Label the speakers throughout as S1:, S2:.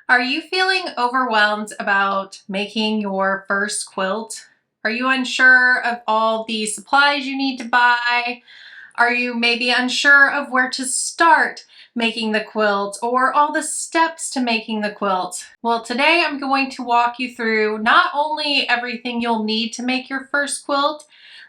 S1: Are you feeling overwhelmed about making your first quilt? Are you unsure of all the supplies you need to buy? Are you maybe unsure of where to start making the quilt or all the steps to making the quilt? Well, today I'm going to walk you through not only everything you'll need to make your first quilt,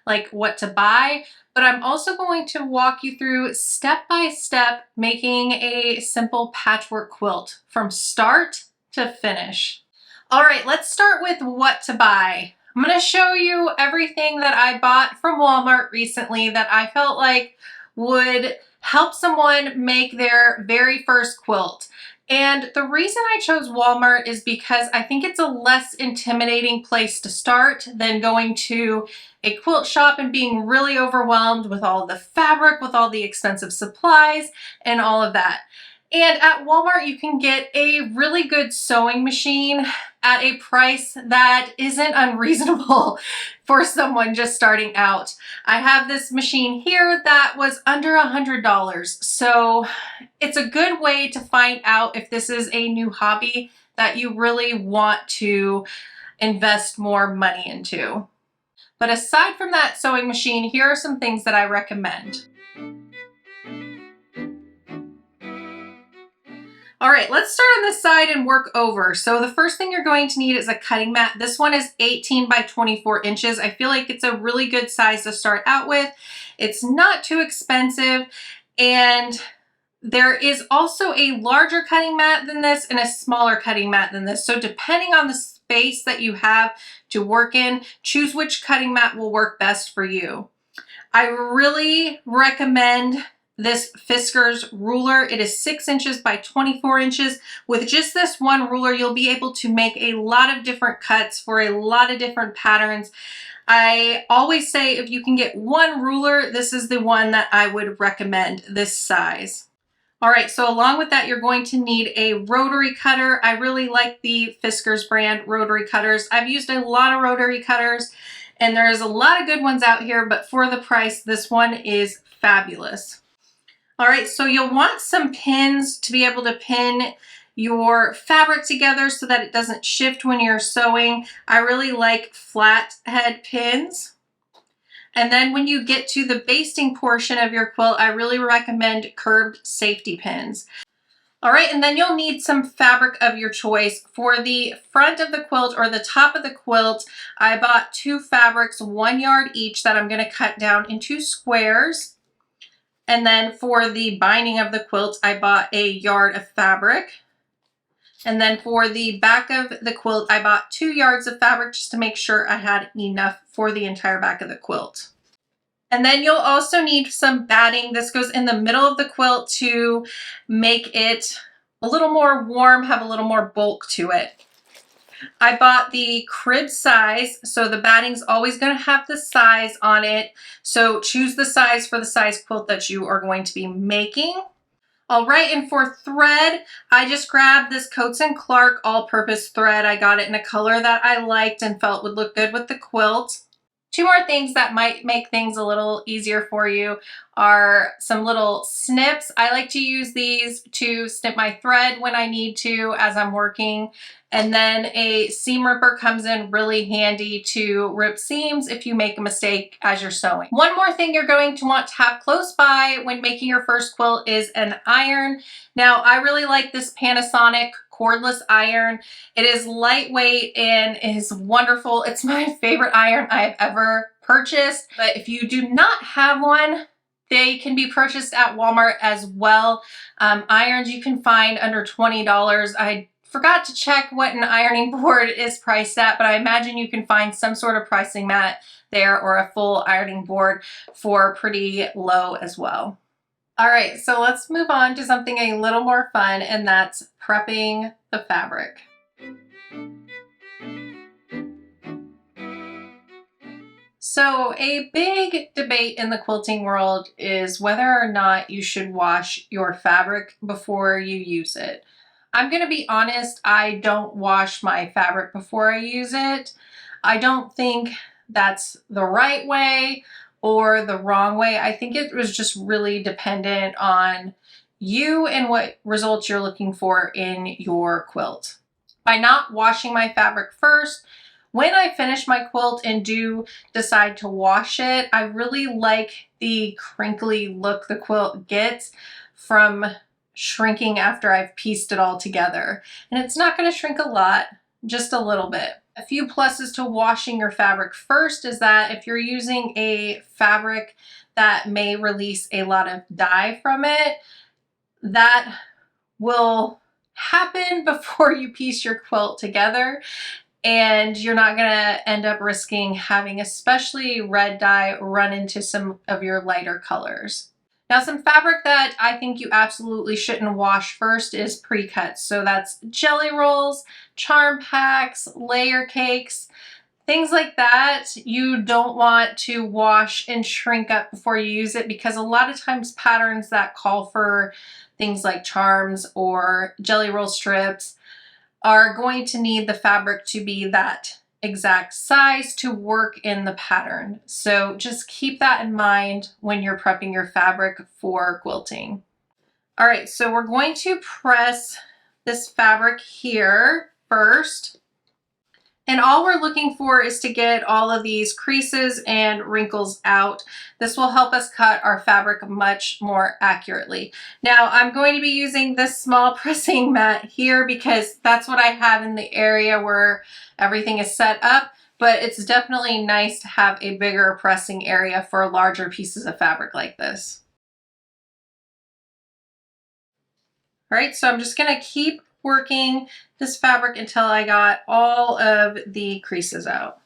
S1: like what to buy, but I'm also going to walk you through step by step making a simple patchwork quilt from start to finish. All right, let's start with what to buy. I'm going to show you everything that I bought from Walmart recently that I felt like would help someone make their very first quilt. And the reason I chose Walmart is because I think it's a less intimidating place to start than going to a quilt shop and being really overwhelmed with all the fabric, with all the expensive supplies, and all of that. And at Walmart, you can get a really good sewing machine at a price that isn't unreasonable for someone just starting out. I have this machine here that was under $100. So it's a good way to find out if this is a new hobby that you really want to invest more money into. But aside from that sewing machine, here are some things that I recommend. All right, let's start on this side and work over. So the first thing you're going to need is a cutting mat. This one is 18 by 24 inches. I feel like it's a really good size to start out with. It's not too expensive, and there is also a larger cutting mat than this and a smaller cutting mat than this. So depending on the space that you have to work in, choose which cutting mat will work best for you. I really recommend this Fisker's ruler. It is 6 inches by 24 inches. With just this one ruler, you'll be able to make a lot of different cuts for a lot of different patterns. I always say if you can get one ruler, this is the one that I would recommend, this size. All right, so along with that, you're going to need a rotary cutter. I really like the Fisker's brand rotary cutters. I've used a lot of rotary cutters, and there's a lot of good ones out here, but for the price, this one is fabulous. All right, so you'll want some pins to be able to pin your fabric together so that it doesn't shift when you're sewing. I really like flat head pins. And then when you get to the basting portion of your quilt, I really recommend curved safety pins. All right, and then you'll need some fabric of your choice. For the front of the quilt or the top of the quilt, I bought 2 fabrics, 1 yard each, that I'm gonna cut down into squares. And then for the binding of the quilt, I bought a yard of fabric. And then for the back of the quilt, I bought 2 yards of fabric just to make sure I had enough for the entire back of the quilt. And then you'll also need some batting. This goes in the middle of the quilt to make it a little more warm, have a little more bulk to it. I bought the crib size, so the batting's always going to have the size on it. So choose the size for the size quilt that you are going to be making. All right, and for thread, I just grabbed this Coats & Clark all-purpose thread. I got it in a color that I liked and felt would look good with the quilt. 2 more things that might make things a little easier for you are some little snips. I like to use these to snip my thread when I need to as I'm working. And then a seam ripper comes in really handy to rip seams if you make a mistake as you're sewing. One more thing you're going to want to have close by when making your first quilt is an iron. Now, I really like this Panasonic cordless iron. It is lightweight and is wonderful. It's my favorite iron I've ever purchased. But if you do not have one, they can be purchased at Walmart as well. Irons you can find under $20. I forgot to check what an ironing board is priced at, but I imagine you can find some sort of pricing mat there or a full ironing board for pretty low as well. All right, so let's move on to something a little more fun, and that's prepping the fabric. So a big debate in the quilting world is whether or not you should wash your fabric before you use it. I'm going to be honest, I don't wash my fabric before I use it. I don't think that's the right way or the wrong way. I think it was just really dependent on you and what results you're looking for in your quilt. By not washing my fabric first, when I finish my quilt and do decide to wash it, I really like the crinkly look the quilt gets from shrinking after I've pieced it all together. And it's not going to shrink a lot, just a little bit. A few pluses to washing your fabric first is that if you're using a fabric that may release a lot of dye from it, that will happen before you piece your quilt together, and you're not going to end up risking having especially red dye run into some of your lighter colors. Now, some fabric that I think you absolutely shouldn't wash first is pre-cuts. So that's jelly rolls, charm packs, layer cakes, things like that. You don't want to wash and shrink up before you use it, because a lot of times patterns that call for things like charms or jelly roll strips are going to need the fabric to be that exact size to work in the pattern. So just keep that in mind when you're prepping your fabric for quilting. All right, so we're going to press this fabric here first. And all we're looking for is to get all of these creases and wrinkles out. This will help us cut our fabric much more accurately. Now, I'm going to be using this small pressing mat here because that's what I have in the area where everything is set up, but it's definitely nice to have a bigger pressing area for larger pieces of fabric like this. All right, so I'm just gonna keep working this fabric until I got all of the creases out.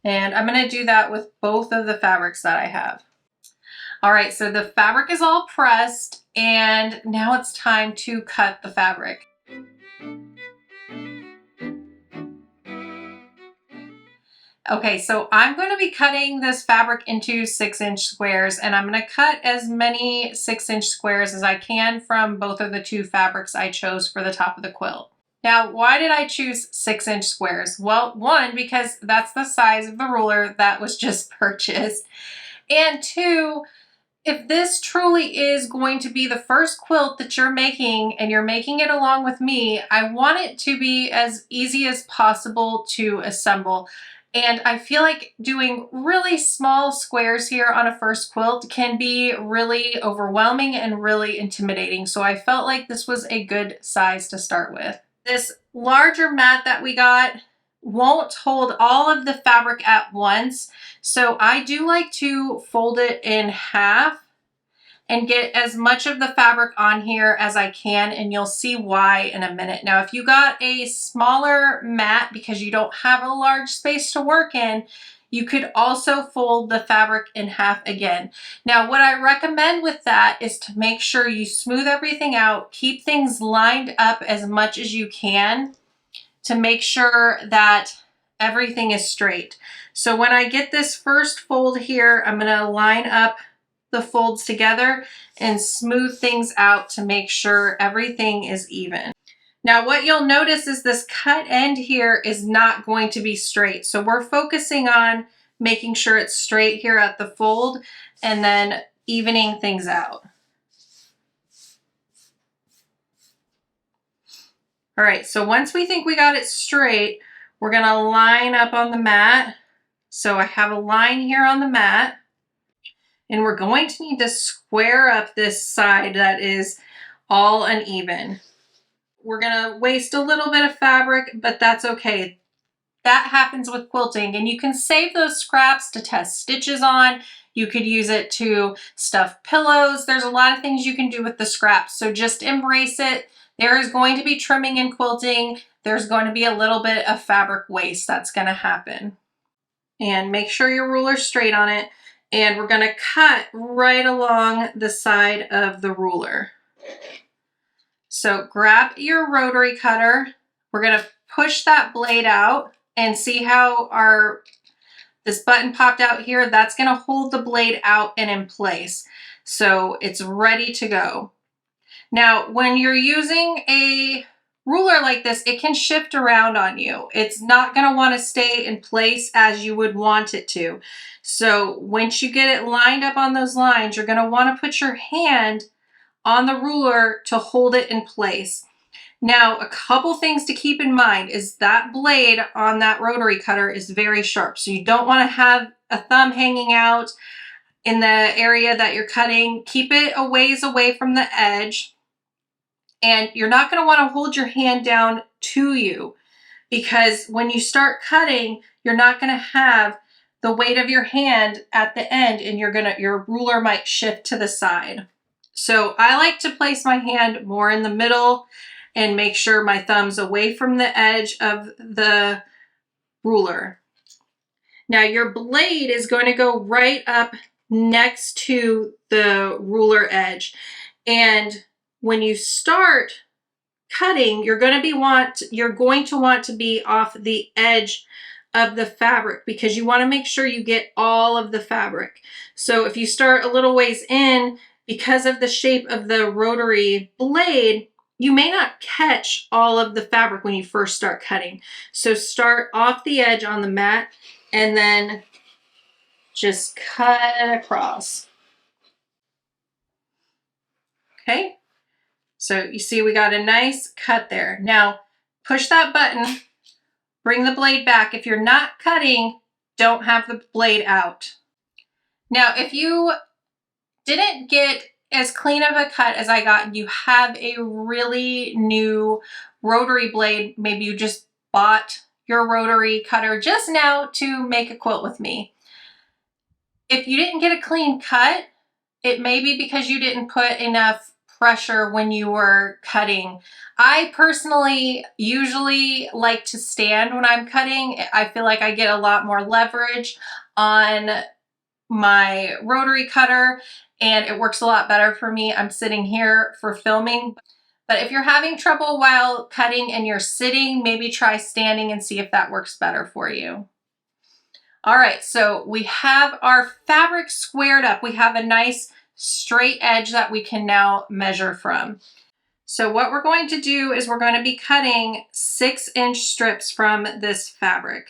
S1: And I'm gonna do that with both of the fabrics that I have. All right, so the fabric is all pressed, and now it's time to cut the fabric. Okay, so I'm going to be cutting this fabric into 6-inch squares, and I'm going to cut as many 6-inch squares as I can from both of the two fabrics I chose for the top of the quilt. Now, why did I choose 6-inch squares? Well, one, because that's the size of the ruler that was just purchased. And two, if this truly is going to be the first quilt that you're making and you're making it along with me, I want it to be as easy as possible to assemble. And I feel like doing really small squares here on a first quilt can be really overwhelming and really intimidating. So I felt like this was a good size to start with. This larger mat that we got won't hold all of the fabric at once. So I do like to fold it in half and get as much of the fabric on here as I can, and you'll see why in a minute. Now, if you got a smaller mat because you don't have a large space to work in, you could also fold the fabric in half again. Now, what I recommend with that is to make sure you smooth everything out, keep things lined up as much as you can to make sure that everything is straight. So when I get this first fold here, I'm gonna line up the folds together and smooth things out to make sure everything is even. Now, what you'll notice is this cut end here is not going to be straight. So we're focusing on making sure it's straight here at the fold and then evening things out. All right, so once we think we got it straight, we're gonna line up on the mat. So I have a line here on the mat. And we're going to need to square up this side that is all uneven. We're gonna waste a little bit of fabric, but that's okay. That happens with quilting, and you can save those scraps to test stitches on. You could use it to stuff pillows. There's a lot of things you can do with the scraps, so just embrace it. There is going to be trimming in quilting. There's going to be a little bit of fabric waste that's gonna happen. And make sure your ruler's straight on it. And we're gonna cut right along the side of the ruler. So grab your rotary cutter. We're gonna push that blade out and see how this button popped out here. That's gonna hold the blade out and in place. So it's ready to go. Now, when you're using a ruler like this, it can shift around on you. It's not going to want to stay in place as you would want it to. So once you get it lined up on those lines, you're going to want to put your hand on the ruler to hold it in place. Now, a couple things to keep in mind is that blade on that rotary cutter is very sharp. So you don't want to have a thumb hanging out in the area that you're cutting. Keep it a ways away from the edge. And you're not going to want to hold your hand down to you, because when you start cutting, you're not going to have the weight of your hand at the end, and your ruler might shift to the side. So I like to place my hand more in the middle and make sure my thumb's away from the edge of the ruler. Now your blade is going to go right up next to the ruler edge. And when you start cutting, you're going to want to be off the edge of the fabric, because you want to make sure you get all of the fabric. So if you start a little ways in, because of the shape of the rotary blade, you may not catch all of the fabric when you first start cutting. So start off the edge on the mat and then just cut across. Okay, so you see we got a nice cut there. Now push that button, bring the blade back. If you're not cutting, don't have the blade out. Now if you didn't get as clean of a cut as I got, and you have a really new rotary blade, maybe you just bought your rotary cutter just now to make a quilt with me. If you didn't get a clean cut, it may be because you didn't put enough pressure when you were cutting. I personally usually like to stand when I'm cutting. I feel like I get a lot more leverage on my rotary cutter and it works a lot better for me. I'm sitting here for filming. But if you're having trouble while cutting and you're sitting, maybe try standing and see if that works better for you. All right, so we have our fabric squared up. We have a nice straight edge that we can now measure from. So what we're going to do is we're going to be cutting 6-inch strips from this fabric.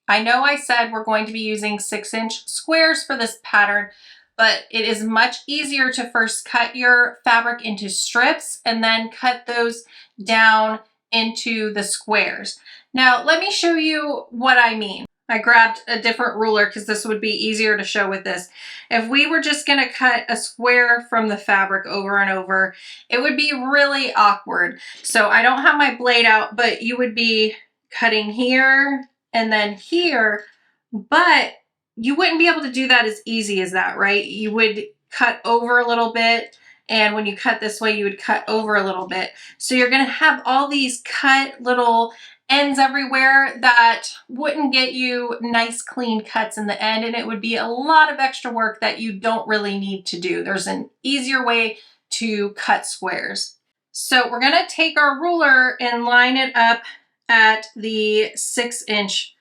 S1: I know I said we're going to be using 6-inch squares for this pattern, but it is much easier to first cut your fabric into strips and then cut those down into the squares. Now, let me show you what I mean. I grabbed a different ruler because this would be easier to show with this. If we were just going to cut a square from the fabric over and over, it would be really awkward. So I don't have my blade out, but you would be cutting here and then here, but you wouldn't be able to do that as easy as that, right? You would cut over a little bit, and when you cut this way, you would cut over a little bit. So you're going to have all these cut little ends everywhere that wouldn't get you nice clean cuts in the end, and it would be a lot of extra work that you don't really need to do. There's an easier way to cut squares. So we're going to take our ruler and line it up at the 6-inch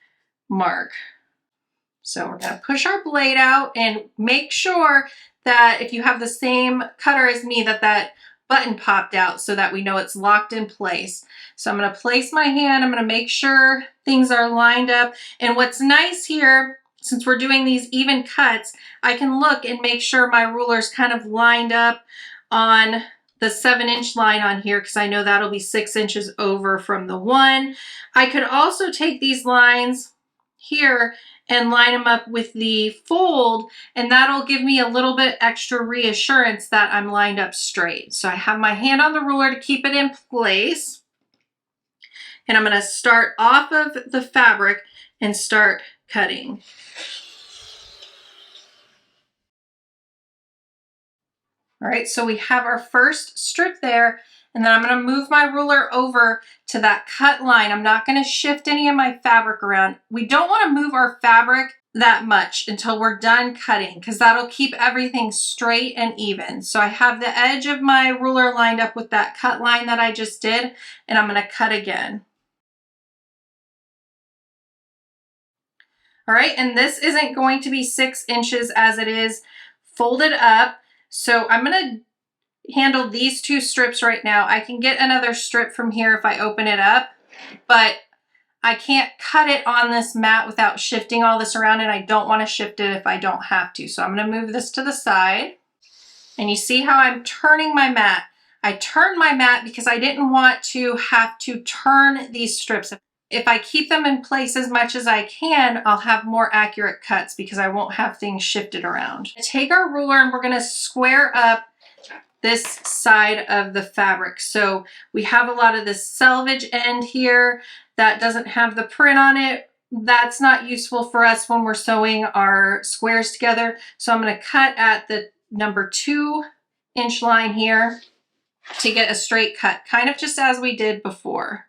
S1: mark. So we're going to push our blade out and make sure that if you have the same cutter as me, that button popped out so that we know it's locked in place. So I'm going to place my hand, I'm going to make sure things are lined up. And what's nice here, since we're doing these even cuts, I can look and make sure my ruler's kind of lined up on the 7-inch line on here, because I know that'll be 6 inches over from the 1. I could also take these lines here and line them up with the fold, and that'll give me a little bit extra reassurance that I'm lined up straight. So I have my hand on the ruler to keep it in place, and I'm going to start off of the fabric and start cutting. All right, so we have our first strip there, and then I'm going to move my ruler over to that cut line. I'm not going to shift any of my fabric around. We don't want to move our fabric that much until we're done cutting, because that'll keep everything straight and even. So I have the edge of my ruler lined up with that cut line that I just did, and I'm going to cut again. All right, and this isn't going to be 6 inches as it is folded up. So I'm going to handle these two strips right now. I can get another strip from here if I open it up, but I can't cut it on this mat without shifting all this around, and I don't want to shift it if I don't have to. So I'm going to move this to the side. And you see how I'm turning my mat. I turned my mat because I didn't want to have to turn these strips. If I keep them in place as much as I can, I'll have more accurate cuts because I won't have things shifted around. Take our ruler and we're going to square up this side of the fabric. So we have a lot of this selvage end here that doesn't have the print on it. That's not useful for us when we're sewing our squares together. So I'm going to cut at the number 2 inch line here to get a straight cut, kind of just as we did before.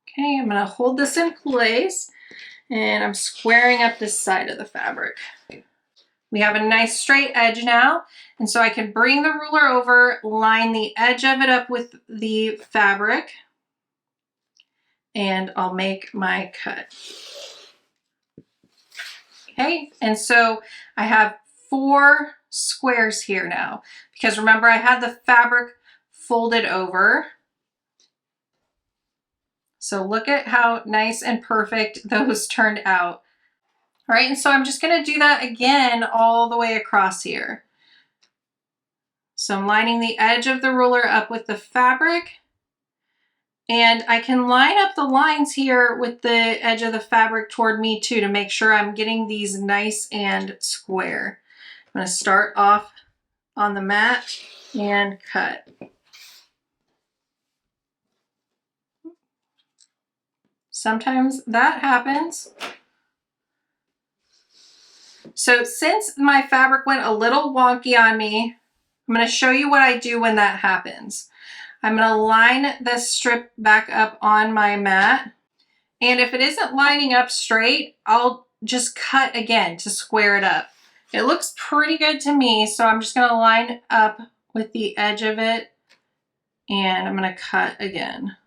S1: Okay, I'm going to hold this in place and I'm squaring up this side of the fabric. We have a nice straight edge now, and so I can bring the ruler over, line the edge of it up with the fabric, and I'll make my cut. Okay, and so I have 4 squares here now, because remember I had the fabric folded over. So look at how nice and perfect those turned out. All right, and so I'm just going to do that again all the way across here. So I'm lining the edge of the ruler up with the fabric, and I can line up the lines here with the edge of the fabric toward me too to make sure I'm getting these nice and square. I'm going to start off on the mat and cut. Sometimes that happens. So since my fabric went a little wonky on me, I'm going to show you what I do when that happens. I'm going to line this strip back up on my mat. And if it isn't lining up straight, I'll just cut again to square it up. It looks pretty good to me, so I'm just going to line up with the edge of it and I'm going to cut again.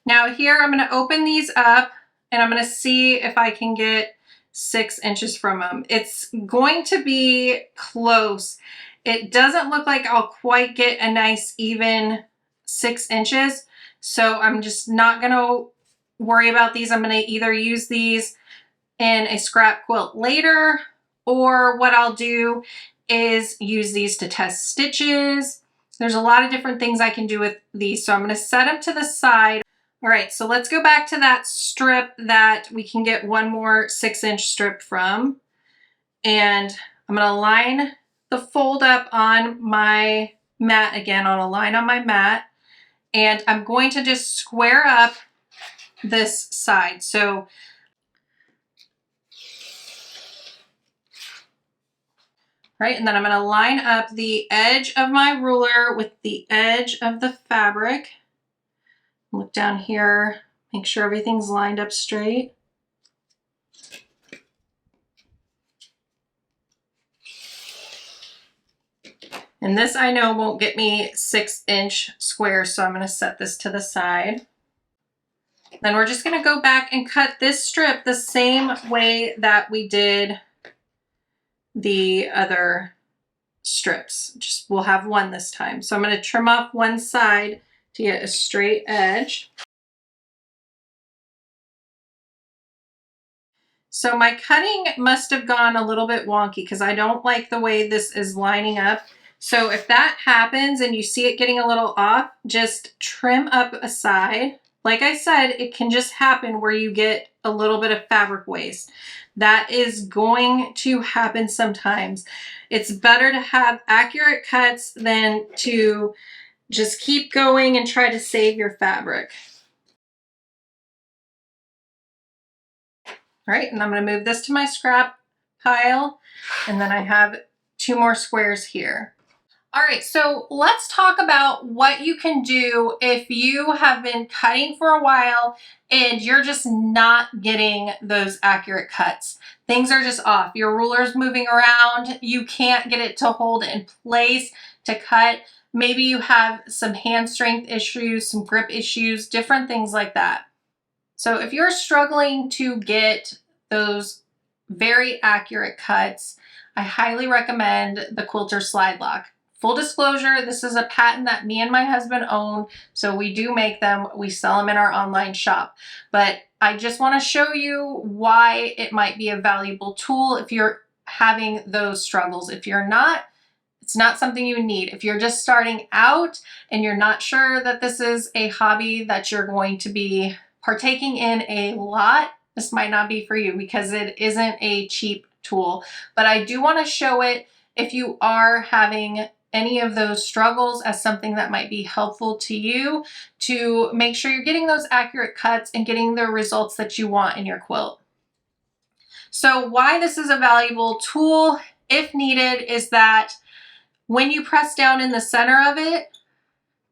S1: Now here I'm going to open these up and I'm going to see if I can get 6 inches from them. It's going to be close. It doesn't look like I'll quite get a nice even 6 inches. So I'm just not going to worry about these. I'm going to either use these in a scrap quilt later, or what I'll do is use these to test stitches. There's a lot of different things I can do with these. So I'm going to set them to the side. All right, so let's go back to that strip that we can get one more 6-inch strip from. And I'm going to line the fold up on my mat again, on a line on my mat. And I'm going to just square up this side. So right, and then I'm going to line up the edge of my ruler with the edge of the fabric. Look down here, make sure everything's lined up straight. And this I know won't get me 6-inch squares, so I'm going to set this to the side. Then we're just going to go back and cut this strip the same way that we did the other strips. Just we'll have one this time. So I'm going to trim off one side to get a straight edge. So my cutting must have gone a little bit wonky because I don't like the way this is lining up. So if that happens and you see it getting a little off, just trim up a side. Like I said, it can just happen where you get a little bit of fabric waste. That is going to happen sometimes. It's better to have accurate cuts than to just keep going and try to save your fabric. All right, and I'm going to move this to my scrap pile, and then I have 2 more squares here. All right, so let's talk about what you can do if you have been cutting for a while and you're just not getting those accurate cuts. Things are just off. Your ruler's moving around. You can't get it to hold in place to cut. Maybe you have some hand strength issues, some grip issues, different things like that. So if you're struggling to get those very accurate cuts, I highly recommend the Quilter Slidelock. Full disclosure, this is a patent that me and my husband own, so we do make them. We sell them in our online shop. But I just want to show you why it might be a valuable tool if you're having those struggles. If you're not, it's not something you need. If you're just starting out and you're not sure that this is a hobby that you're going to be partaking in a lot, this might not be for you because it isn't a cheap tool. But I do want to show it if you are having any of those struggles as something that might be helpful to you to make sure you're getting those accurate cuts and getting the results that you want in your quilt. So why this is a valuable tool, if needed, is that when you press down in the center of it,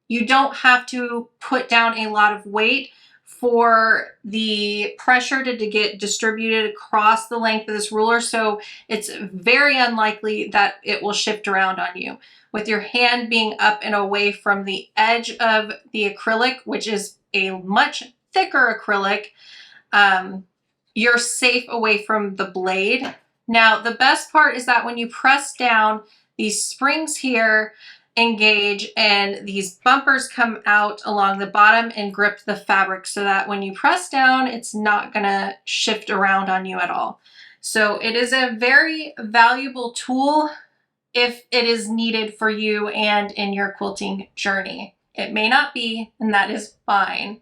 S1: you don't have to put down a lot of weight for the pressure to get distributed across the length of this ruler. So it's very unlikely that it will shift around on you. With your hand being up and away from the edge of the acrylic, which is a much thicker acrylic, you're safe away from the blade. Now, the best part is that when you press down, these springs here engage and these bumpers come out along the bottom and grip the fabric so that when you press down, it's not gonna shift around on you at all. So it is a very valuable tool if it is needed for you and in your quilting journey. It may not be, and that is fine.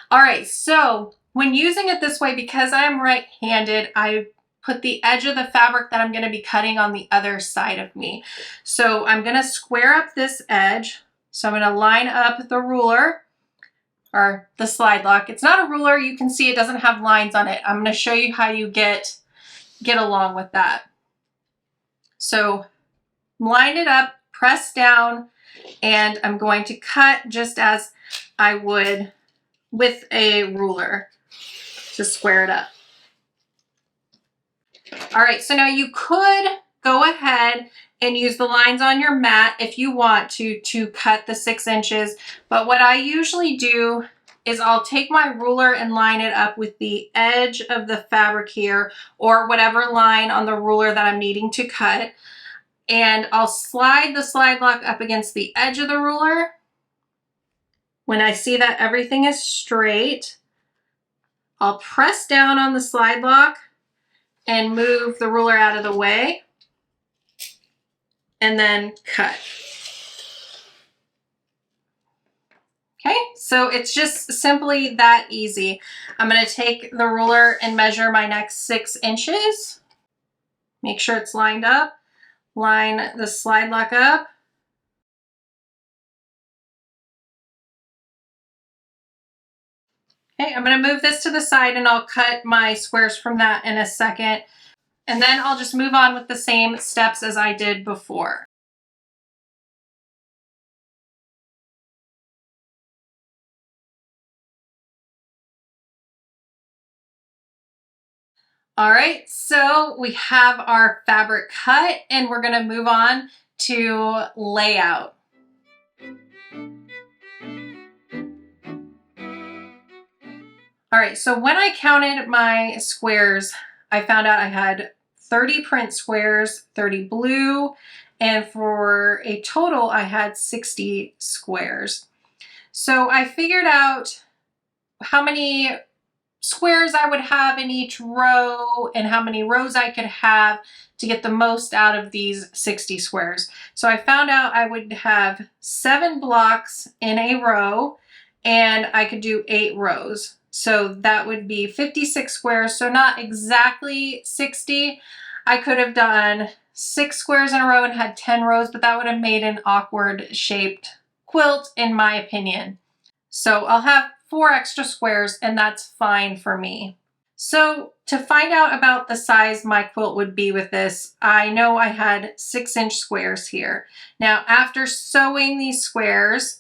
S1: All right, so when using it this way, because I'm right-handed, I put the edge of the fabric that I'm going to be cutting on the other side of me. So I'm going to square up this edge. So I'm going to line up the ruler or the Slidelock. It's not a ruler. You can see it doesn't have lines on it. I'm going to show you how you get along with that. So line it up, press down, and I'm going to cut just as I would with a ruler to square it up. All right, so now you could go ahead and use the lines on your mat if you want to cut the 6 inches. But what I usually do is I'll take my ruler and line it up with the edge of the fabric here or whatever line on the ruler that I'm needing to cut. And I'll slide the Slidelock up against the edge of the ruler. When I see that everything is straight, I'll press down on the Slidelock and move the ruler out of the way and then cut. Okay, so it's just simply that easy. I'm going to take the ruler and measure my next 6 inches. Make sure it's lined up. Line the Slidelock up. Okay, I'm going to move this to the side and I'll cut my squares from that in a second. And then I'll just move on with the same steps as I did before. All right, so we have our fabric cut and we're going to move on to layout. All right, so when I counted my squares, I found out I had 30 print squares, 30 blue, and for a total I had 60 squares. So I figured out how many squares I would have in each row and how many rows I could have to get the most out of these 60 squares. So I found out I would have 7 blocks in a row and I could do 8 rows. So that would be 56 squares, so not exactly 60. I could have done 6 squares in a row and had 10 rows, but that would have made an awkward shaped quilt in my opinion. So I'll have 4 extra squares and that's fine for me. So to find out about the size my quilt would be with this, I know I had 6-inch squares here. Now after sewing these squares,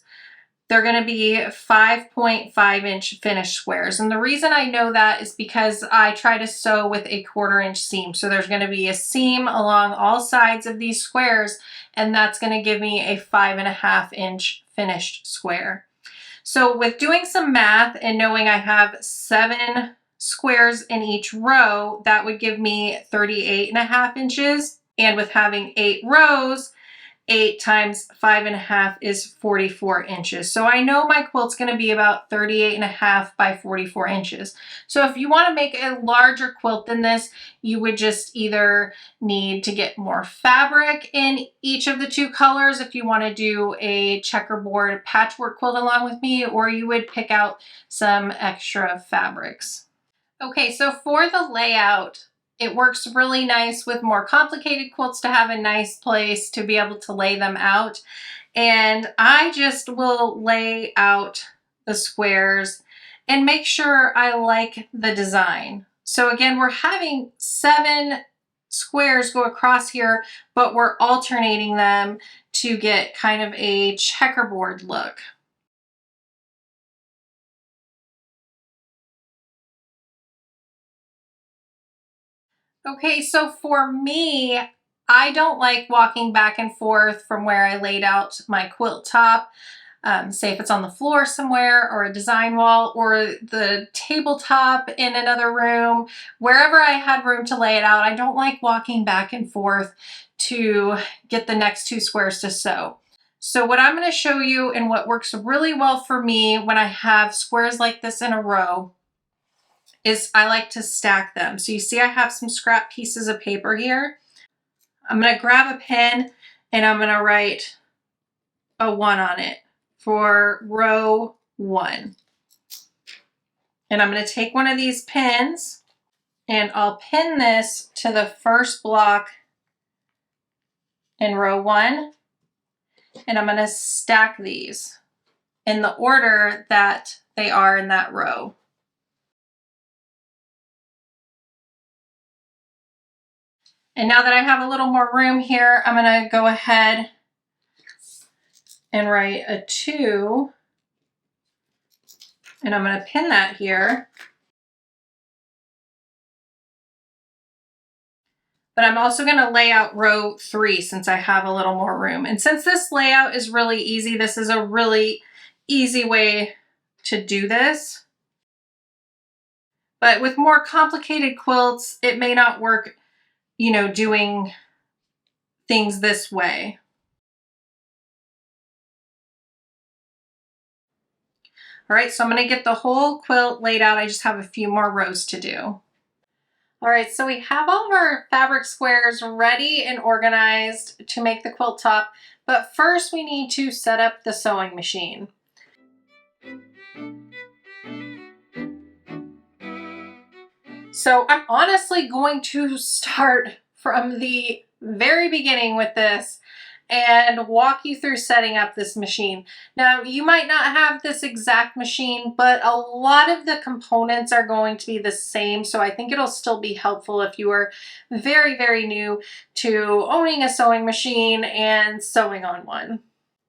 S1: they're going to be 5.5-inch finished squares. And the reason I know that is because I try to sew with a 1/4-inch seam. So there's going to be a seam along all sides of these squares, and that's going to give me a 5.5-inch finished square. So with doing some math and knowing I have 7 squares in each row, that would give me 38.5 inches. And with having 8 rows, 8 times 5.5 is 44 inches. So I know my quilt's going to be about 38.5 by 44 inches. So if you want to make a larger quilt than this, you would just either need to get more fabric in each of the 2 colors if you want to do a checkerboard patchwork quilt along with me, or you would pick out some extra fabrics. Okay, so for the layout, it works really nice with more complicated quilts to have a nice place to be able to lay them out. And I just will lay out the squares and make sure I like the design. So again, we're having 7 squares go across here, but we're alternating them to get kind of a checkerboard look. Okay, so for me, I don't like walking back and forth from where I laid out my quilt top. Say if it's on the floor somewhere or a design wall or the tabletop in another room, wherever I had room to lay it out, I don't like walking back and forth to get the next 2 squares to sew. So what I'm going to show you and what works really well for me when I have squares like this in a row is I like to stack them. So you see I have some scrap pieces of paper here. I'm going to grab a pen and I'm going to write a 1 on it for row 1. And I'm going to take one of these pins and I'll pin this to the first block in row 1. And I'm going to stack these in the order that they are in that row. And now that I have a little more room here, I'm going to go ahead and write a 2. And I'm going to pin that here. But I'm also going to lay out row 3 since I have a little more room. And since this layout is really easy, this is a really easy way to do this. But with more complicated quilts, it may not work, you know, doing things this way. All right, so I'm going to get the whole quilt laid out. I just have a few more rows to do. All right, so we have all of our fabric squares ready and organized to make the quilt top, but first we need to set up the sewing machine. So I'm honestly going to start from the very beginning with this and walk you through setting up this machine. Now, you might not have this exact machine, but a lot of the components are going to be the same, so I think it'll still be helpful if you are very, very new to owning a sewing machine and sewing on one.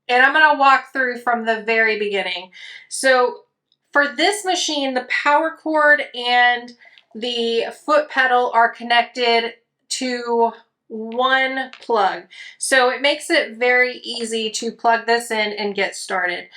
S1: And I'm going to walk through from the very beginning. So for this machine, the power cord and the foot pedal are connected to one plug. So it makes it very easy to plug this in and get started.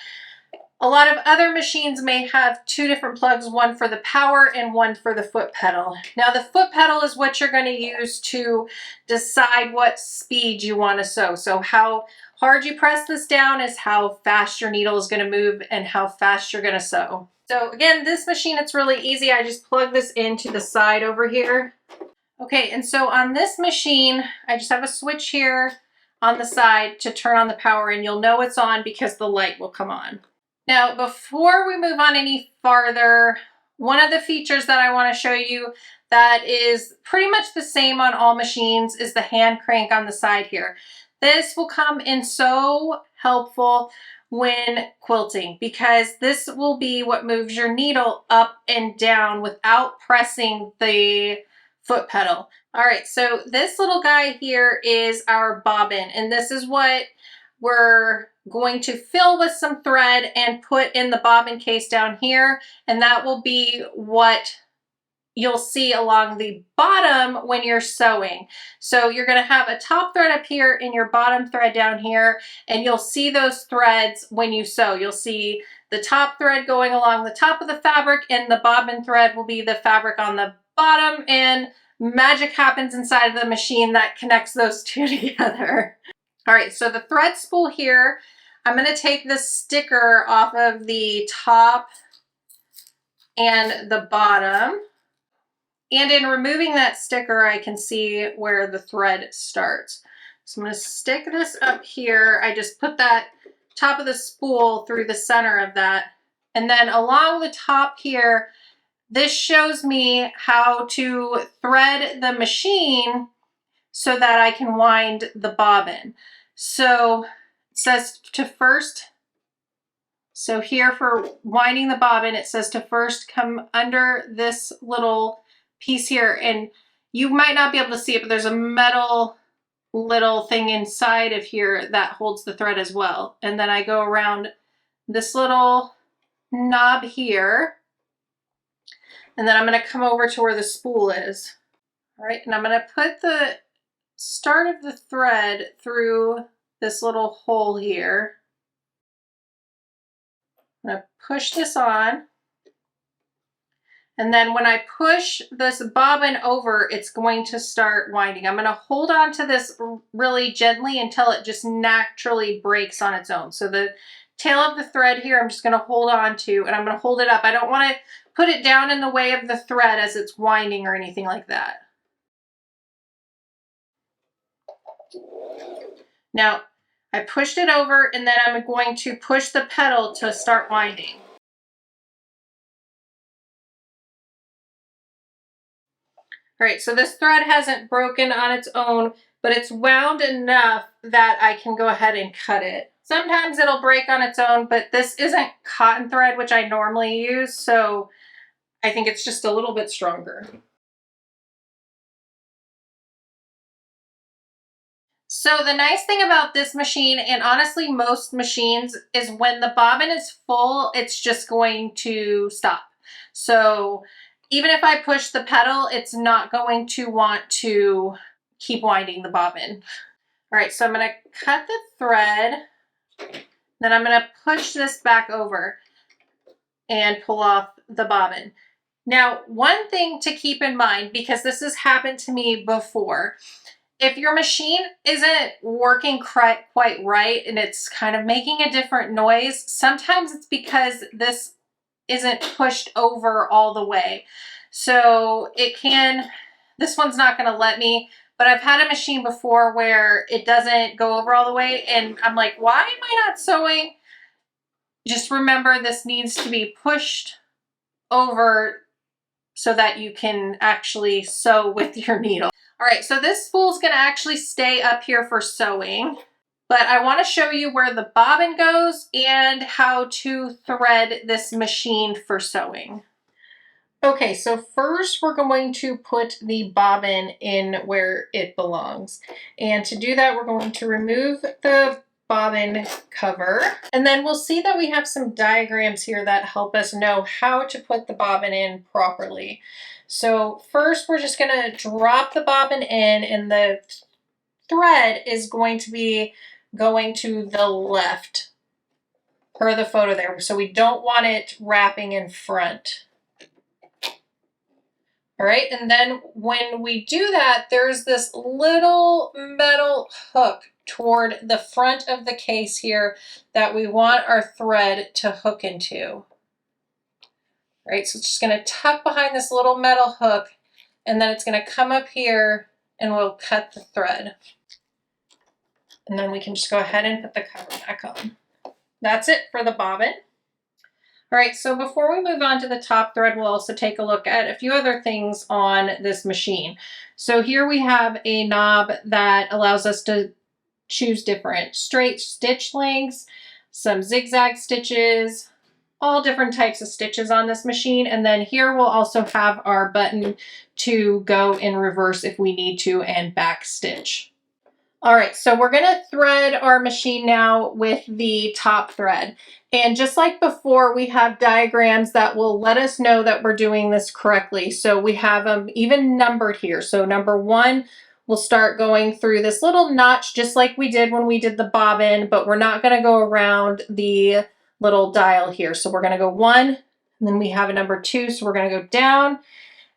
S1: A lot of other machines may have 2 different plugs, one for the power and one for the foot pedal. Now the foot pedal is what you're going to use to decide what speed you want to sew. So how hard you press this down is how fast your needle is going to move and how fast you're going to sew. So again, this machine, it's really easy. I just plug this into the side over here. Okay, and so on this machine, I just have a switch here on the side to turn on the power, and you'll know it's on because the light will come on. Now, before we move on any farther, one of the features that I want to show you that is pretty much the same on all machines is the hand crank on the side here. This will come in so helpful when quilting because this will be what moves your needle up and down without pressing the foot pedal. All right, so this little guy here is our bobbin, and this is what we're going to fill with some thread and put in the bobbin case down here, and that will be what you'll see along the bottom when you're sewing. So you're going to have a top thread up here and your bottom thread down here, and you'll see those threads when you sew. You'll see the top thread going along the top of the fabric, and the bobbin thread will be the fabric on the bottom, and magic happens inside of the machine that connects those two together. All right, so the thread spool here, I'm going to take this sticker off of the top and the bottom. And in removing that sticker, I can see where the thread starts. So I'm going to stick this up here. I just put that top of the spool through the center of that. And then along the top here, this shows me how to thread the machine so that I can wind the bobbin. So it says to first, so here for winding the bobbin, it says to first come under this little piece here, and you might not be able to see it, but there's a metal little thing inside of here that holds the thread as well. And then I go around this little knob here, and then I'm going to come over to where the spool is. All right, and I'm going to put the start of the thread through this little hole here. I'm going to push this on. And then when I push this bobbin over, it's going to start winding. I'm going to hold on to this really gently until it just naturally breaks on its own. So the tail of the thread here, I'm just going to hold on to, and I'm going to hold it up. I don't want to put it down in the way of the thread as it's winding or anything like that. Now, I pushed it over, and then I'm going to push the pedal to start winding. All right, so this thread hasn't broken on its own, but it's wound enough that I can go ahead and cut it. Sometimes it'll break on its own, but this isn't cotton thread, which I normally use, so I think it's just a little bit stronger. So the nice thing about this machine, and honestly most machines, is when the bobbin is full, it's just going to stop. So even if I push the pedal, it's not going to want to keep winding the bobbin. All right, so I'm going to cut the thread, then I'm going to push this back over and pull off the bobbin. Now, one thing to keep in mind, because this has happened to me before, if your machine isn't working quite right and it's kind of making a different noise, sometimes it's because this isn't pushed over all the way. So it can, this one's not going to let me, but I've had a machine before where it doesn't go over all the way and I'm like, why am I not sewing? Just remember this needs to be pushed over so that you can actually sew with your needle. All right, so this spool is going to actually stay up here for sewing, but I want to show you where the bobbin goes and how to thread this machine for sewing. Okay, so first we're going to put the bobbin in where it belongs. And to do that, we're going to remove the bobbin cover. And then we'll see that we have some diagrams here that help us know how to put the bobbin in properly. So first we're just gonna drop the bobbin in, and the thread is going to be going to the left per the photo there. So we don't want it wrapping in front. All right, and then when we do that, there's this little metal hook toward the front of the case here that we want our thread to hook into. All right, so it's just gonna tuck behind this little metal hook, and then it's gonna come up here and we'll cut the thread. And then we can just go ahead and put the cover back on. That's it for the bobbin. All right, so before we move on to the top thread, we'll also take a look at a few other things on this machine. So here we have a knob that allows us to choose different straight stitch lengths, some zigzag stitches, all different types of stitches on this machine. And then here we'll also have our button to go in reverse if we need to, and back stitch. All right, so we're gonna thread our machine now with the top thread. And just like before, we have diagrams that will let us know that we're doing this correctly. So we have them even numbered here. So number 1, we'll start going through this little notch just like we did when we did the bobbin, but we're not gonna go around the little dial here. So we're gonna go 1, and then we have a number 2, so we're gonna go down,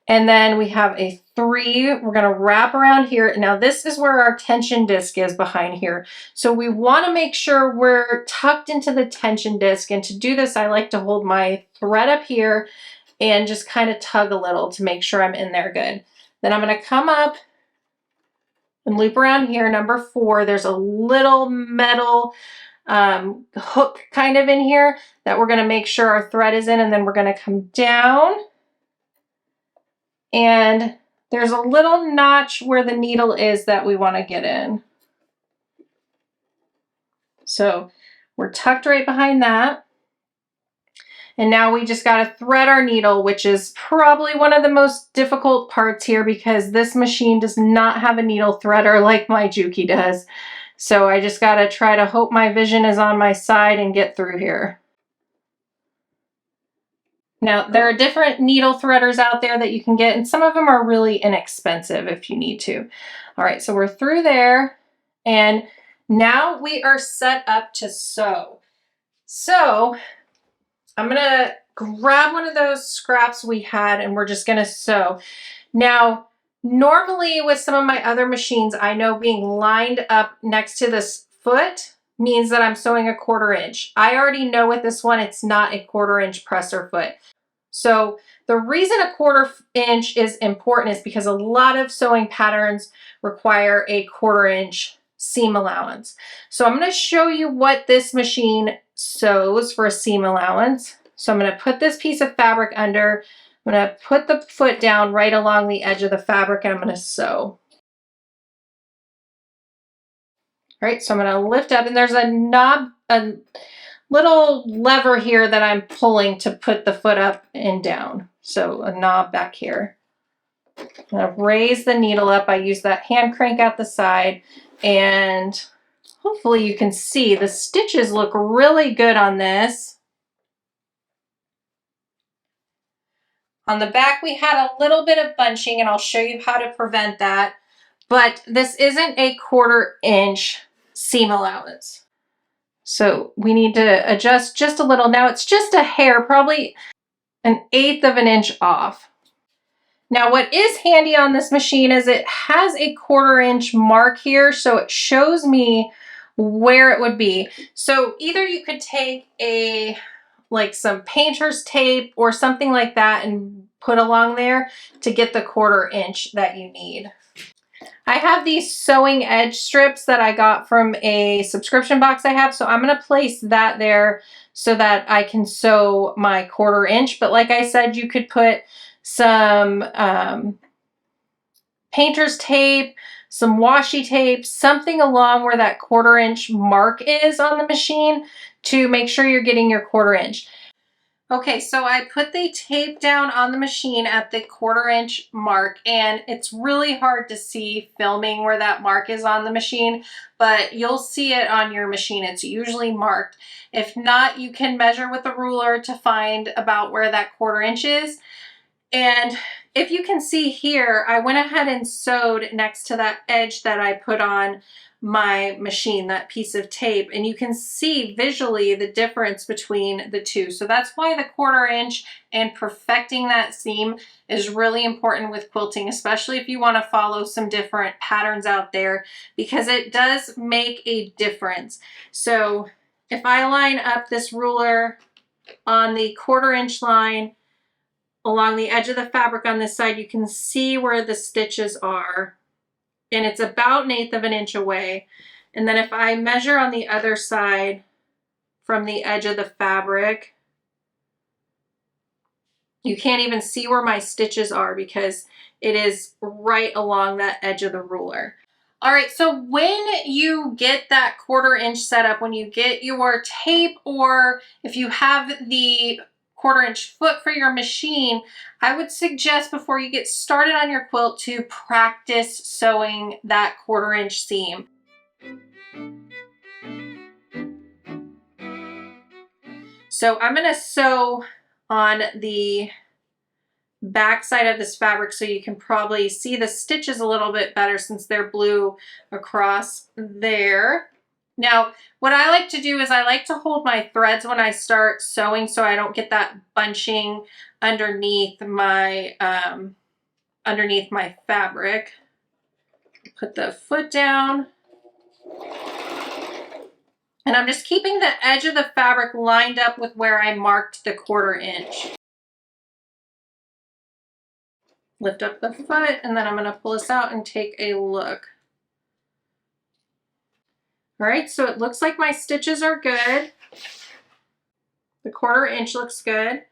S1: And then we have a 3. We're going to wrap around here. Now this is where our tension disc is behind here. So we want to make sure we're tucked into the tension disc. And to do this, I like to hold my thread up here and just kind of tug a little to make sure I'm in there good. Then I'm going to come up and loop around here. Number 4, there's a little metal hook kind of in here that we're going to make sure our thread is in, and then we're going to come down, and there's a little notch where the needle is that we want to get in. So we're tucked right behind that. And now we just got to thread our needle, which is probably one of the most difficult parts here because this machine does not have a needle threader like my Juki does. So I just got to try to hope my vision is on my side and get through here. Now, there are different needle threaders out there that you can get, and some of them are really inexpensive if you need to. All right, so we're through there, and now we are set up to sew. So I'm gonna grab one of those scraps we had, and we're just gonna sew. Now, normally with some of my other machines, I know being lined up next to this foot means that I'm sewing a 1/4 inch. I already know with this one, it's not a 1/4 inch presser foot. So the reason a 1/4 inch is important is because a lot of sewing patterns require a 1/4 inch seam allowance. So I'm going to show you what this machine sews for a seam allowance. So I'm going to put this piece of fabric under. I'm going to put the foot down right along the edge of the fabric, and I'm going to sew. All right, so I'm going to lift up, and there's a knob, a little lever here that I'm pulling to put the foot up and down. So a knob back here. I'm going to raise the needle up. I use that hand crank at the side, and hopefully you can see the stitches look really good on this. On the back we had a little bit of bunching, and I'll show you how to prevent that, but this isn't a 1/4 inch seam allowance. So we need to adjust just a little. Now it's just a hair, probably 1/8 of an inch off. Now what is handy on this machine is it has a 1/4 inch mark here, so it shows me where it would be. So either you could take like some painter's tape or something like that and put along there to get the 1/4 inch that you need. I have these sewing edge strips that I got from a subscription box I have, so I'm going to place that there so that I can sew my 1/4 inch. But like I said, you could put some painter's tape, some washi tape, something along where that 1/4 inch mark is on the machine to make sure you're getting your 1/4 inch. Okay, so I put the tape down on the machine at the 1/4 inch mark, and it's really hard to see filming where that mark is on the machine, but you'll see it on your machine. It's usually marked. If not, you can measure with a ruler to find about where that 1/4 inch is. And if you can see here, I went ahead and sewed next to that edge that I put on my machine, that piece of tape, and you can see visually the difference between the two. So that's why the 1/4 inch and perfecting that seam is really important with quilting, especially if you want to follow some different patterns out there, because it does make a difference. So if I line up this ruler on the 1/4 inch line along the edge of the fabric on this side, you can see where the stitches are, and it's about 1/8 of an inch away. And then if I measure on the other side from the edge of the fabric, you can't even see where my stitches are because it is right along that edge of the ruler. All right, so when you get that 1/4 inch set up, when you get your tape, or if you have the 1/4 inch foot for your machine, I would suggest before you get started on your quilt to practice sewing that 1/4 inch seam. So I'm going to sew on the back side of this fabric so you can probably see the stitches a little bit better since they're blue across there. Now, what I like to do is I like to hold my threads when I start sewing so I don't get that bunching underneath my underneath my fabric. Put the foot down. And I'm just keeping the edge of the fabric lined up with where I marked the 1/4 inch. Lift up the foot, and then I'm going to pull this out and take a look. All right, so it looks like my stitches are good. The 1/4 inch looks good.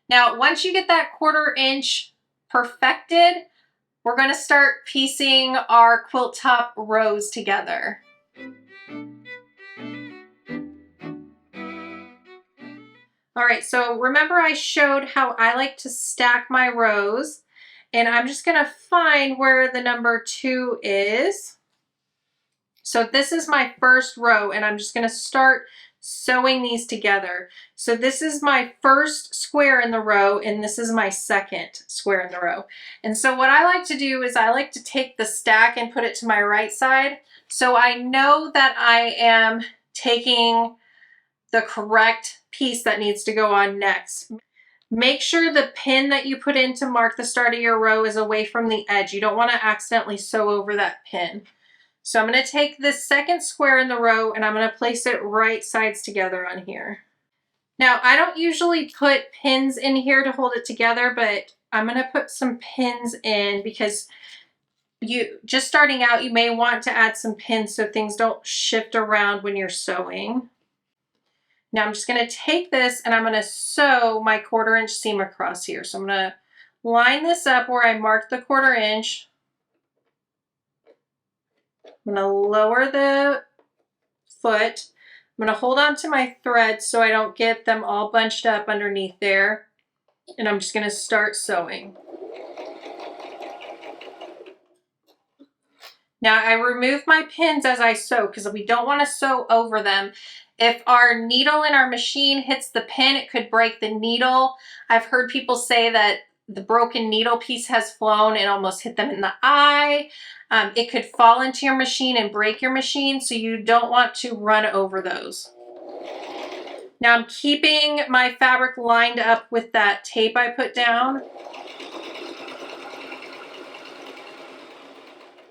S1: Now, once you get that 1/4 inch perfected, we're going to start piecing our quilt top rows together. All right, so remember I showed how I like to stack my rows, and I'm just going to find where the number 2 is. So this is my first row, and I'm just going to start sewing these together. So this is my first square in the row, and this is my second square in the row. And so what I like to do is I like to take the stack and put it to my right side, so I know that I am taking the correct piece that needs to go on next. Make sure the pin that you put in to mark the start of your row is away from the edge. You don't want to accidentally sew over that pin. So I'm going to take this second square in the row and I'm going to place it right sides together on here. Now, I don't usually put pins in here to hold it together, but I'm going to put some pins in because just starting out, you may want to add some pins so things don't shift around when you're sewing. Now I'm just going to take this and I'm going to sew my 1/4 inch seam across here. So I'm going to line this up where I marked the 1/4 inch. I'm going to lower the foot. I'm going to hold on to my threads so I don't get them all bunched up underneath there. And I'm just going to start sewing. Now I remove my pins as I sew because we don't want to sew over them. If our needle in our machine hits the pin, it could break the needle. I've heard people say that the broken needle piece has flown and almost hit them in the eye. It could fall into your machine and break your machine, so you don't want to run over those. Now I'm keeping my fabric lined up with that tape I put down.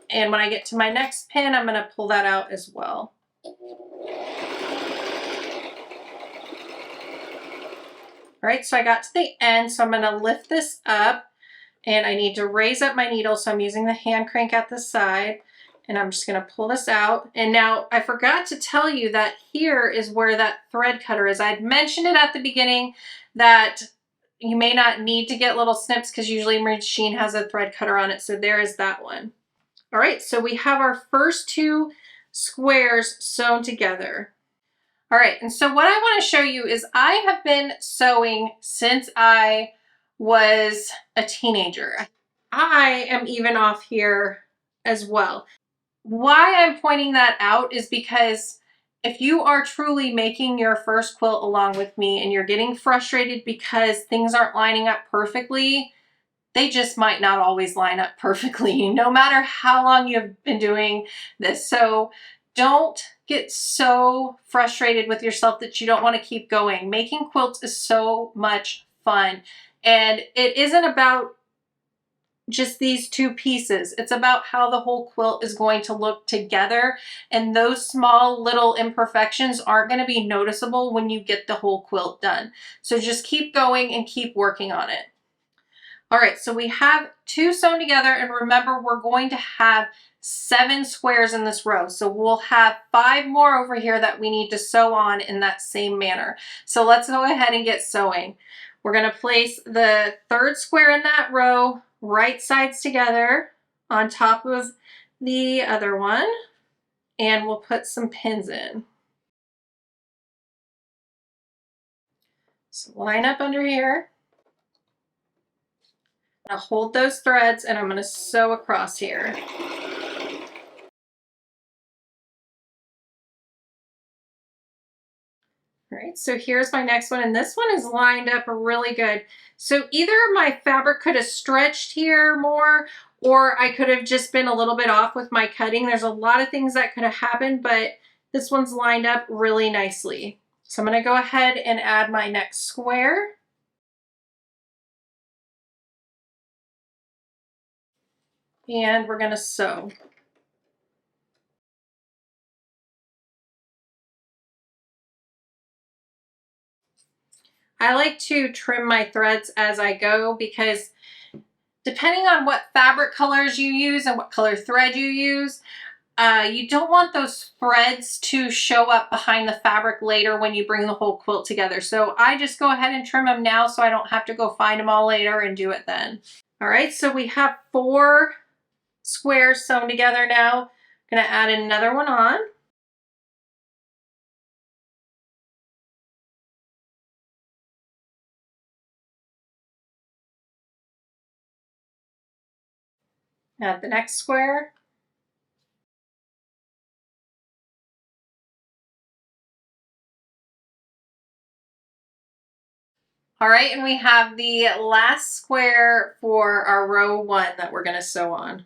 S1: And when I get to my next pin, I'm going to pull that out as well. All right, so I got to the end, so I'm going to lift this up, and I need to raise up my needle, so I'm using the hand crank at the side, and I'm just going to pull this out. And now I forgot to tell you that here is where that thread cutter is. I'd mentioned it at the beginning that you may not need to get little snips because usually my machine has a thread cutter on it, so there is that one. All right, so we have our first 2 squares sewn together. All right, and so what I want to show you is I have been sewing since I was a teenager. I am even off here as well. Why I'm pointing that out is because if you are truly making your first quilt along with me and you're getting frustrated because things aren't lining up perfectly, they just might not always line up perfectly, no matter how long you've been doing this. So don't get so frustrated with yourself that you don't want to keep going. Making quilts is so much fun. And it isn't about just these 2 pieces. It's about how the whole quilt is going to look together. And those small little imperfections aren't going to be noticeable when you get the whole quilt done. So just keep going and keep working on it. All right, so we have 2 sewn together, and remember we're going to have 7 squares in this row. So we'll have 5 more over here that we need to sew on in that same manner. So let's go ahead and get sewing. We're going to place the 3rd square in that row, right sides together on top of the other one, and we'll put some pins in. So line up under here. I'll hold those threads and I'm going to sew across here. All right, so here's my next one, and this one is lined up really good. So either my fabric could have stretched here more, or I could have just been a little bit off with my cutting. There's a lot of things that could have happened, but this one's lined up really nicely. So I'm going to go ahead and add my next square. and we're gonna sew. I like to trim my threads as I go because depending on what fabric colors you use and what color thread you use, you don't want those threads to show up behind the fabric later when you bring the whole quilt together. So I just go ahead and trim them now so I don't have to go find them all later and do it then. All right, so we have 4 squares sewn together now. I'm gonna add another one on. Add the next square. All right, and we have the last square for our row 1 that we're gonna sew on.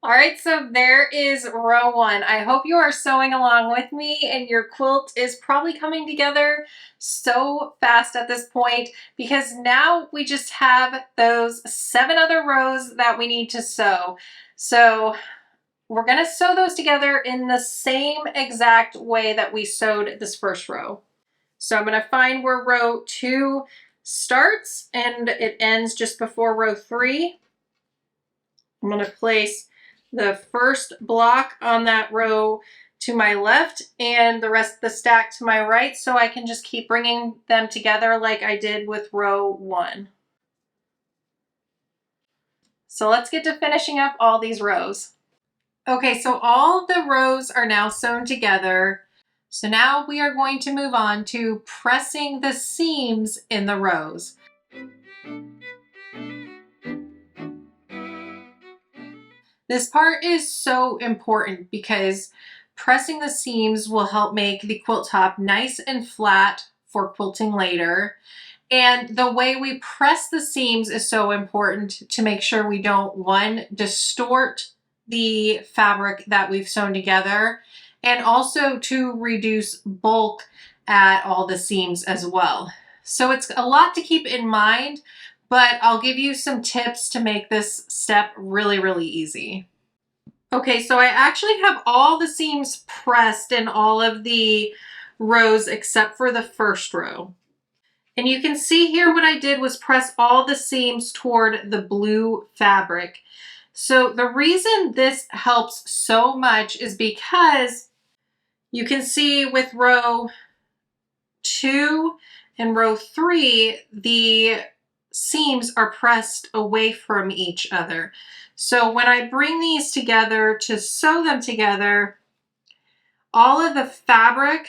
S1: All right, so there is row 1. I hope you are sewing along with me and your quilt is probably coming together so fast at this point because now we just have those 7 other rows that we need to sew. So we're gonna sew those together in the same exact way that we sewed this first row. So I'm gonna find where row 2 starts and it ends just before row 3. I'm going to place the first block on that row to my left and the rest of the stack to my right so I can just keep bringing them together like I did with row 1. So let's get to finishing up all these rows. Okay, so all the rows are now sewn together. So now we are going to move on to pressing the seams in the rows. This part is so important because pressing the seams will help make the quilt top nice and flat for quilting later. And the way we press the seams is so important to make sure we don't, 1, distort the fabric that we've sewn together, and also to reduce bulk at all the seams as well. So it's a lot to keep in mind, but I'll give you some tips to make this step really, really easy. Okay, so I actually have all the seams pressed in all of the rows except for the first row. And you can see here what I did was press all the seams toward the blue fabric. So the reason this helps so much is because you can see with row 2 and row 3, the seams are pressed away from each other. So when I bring these together to sew them together, all of the fabric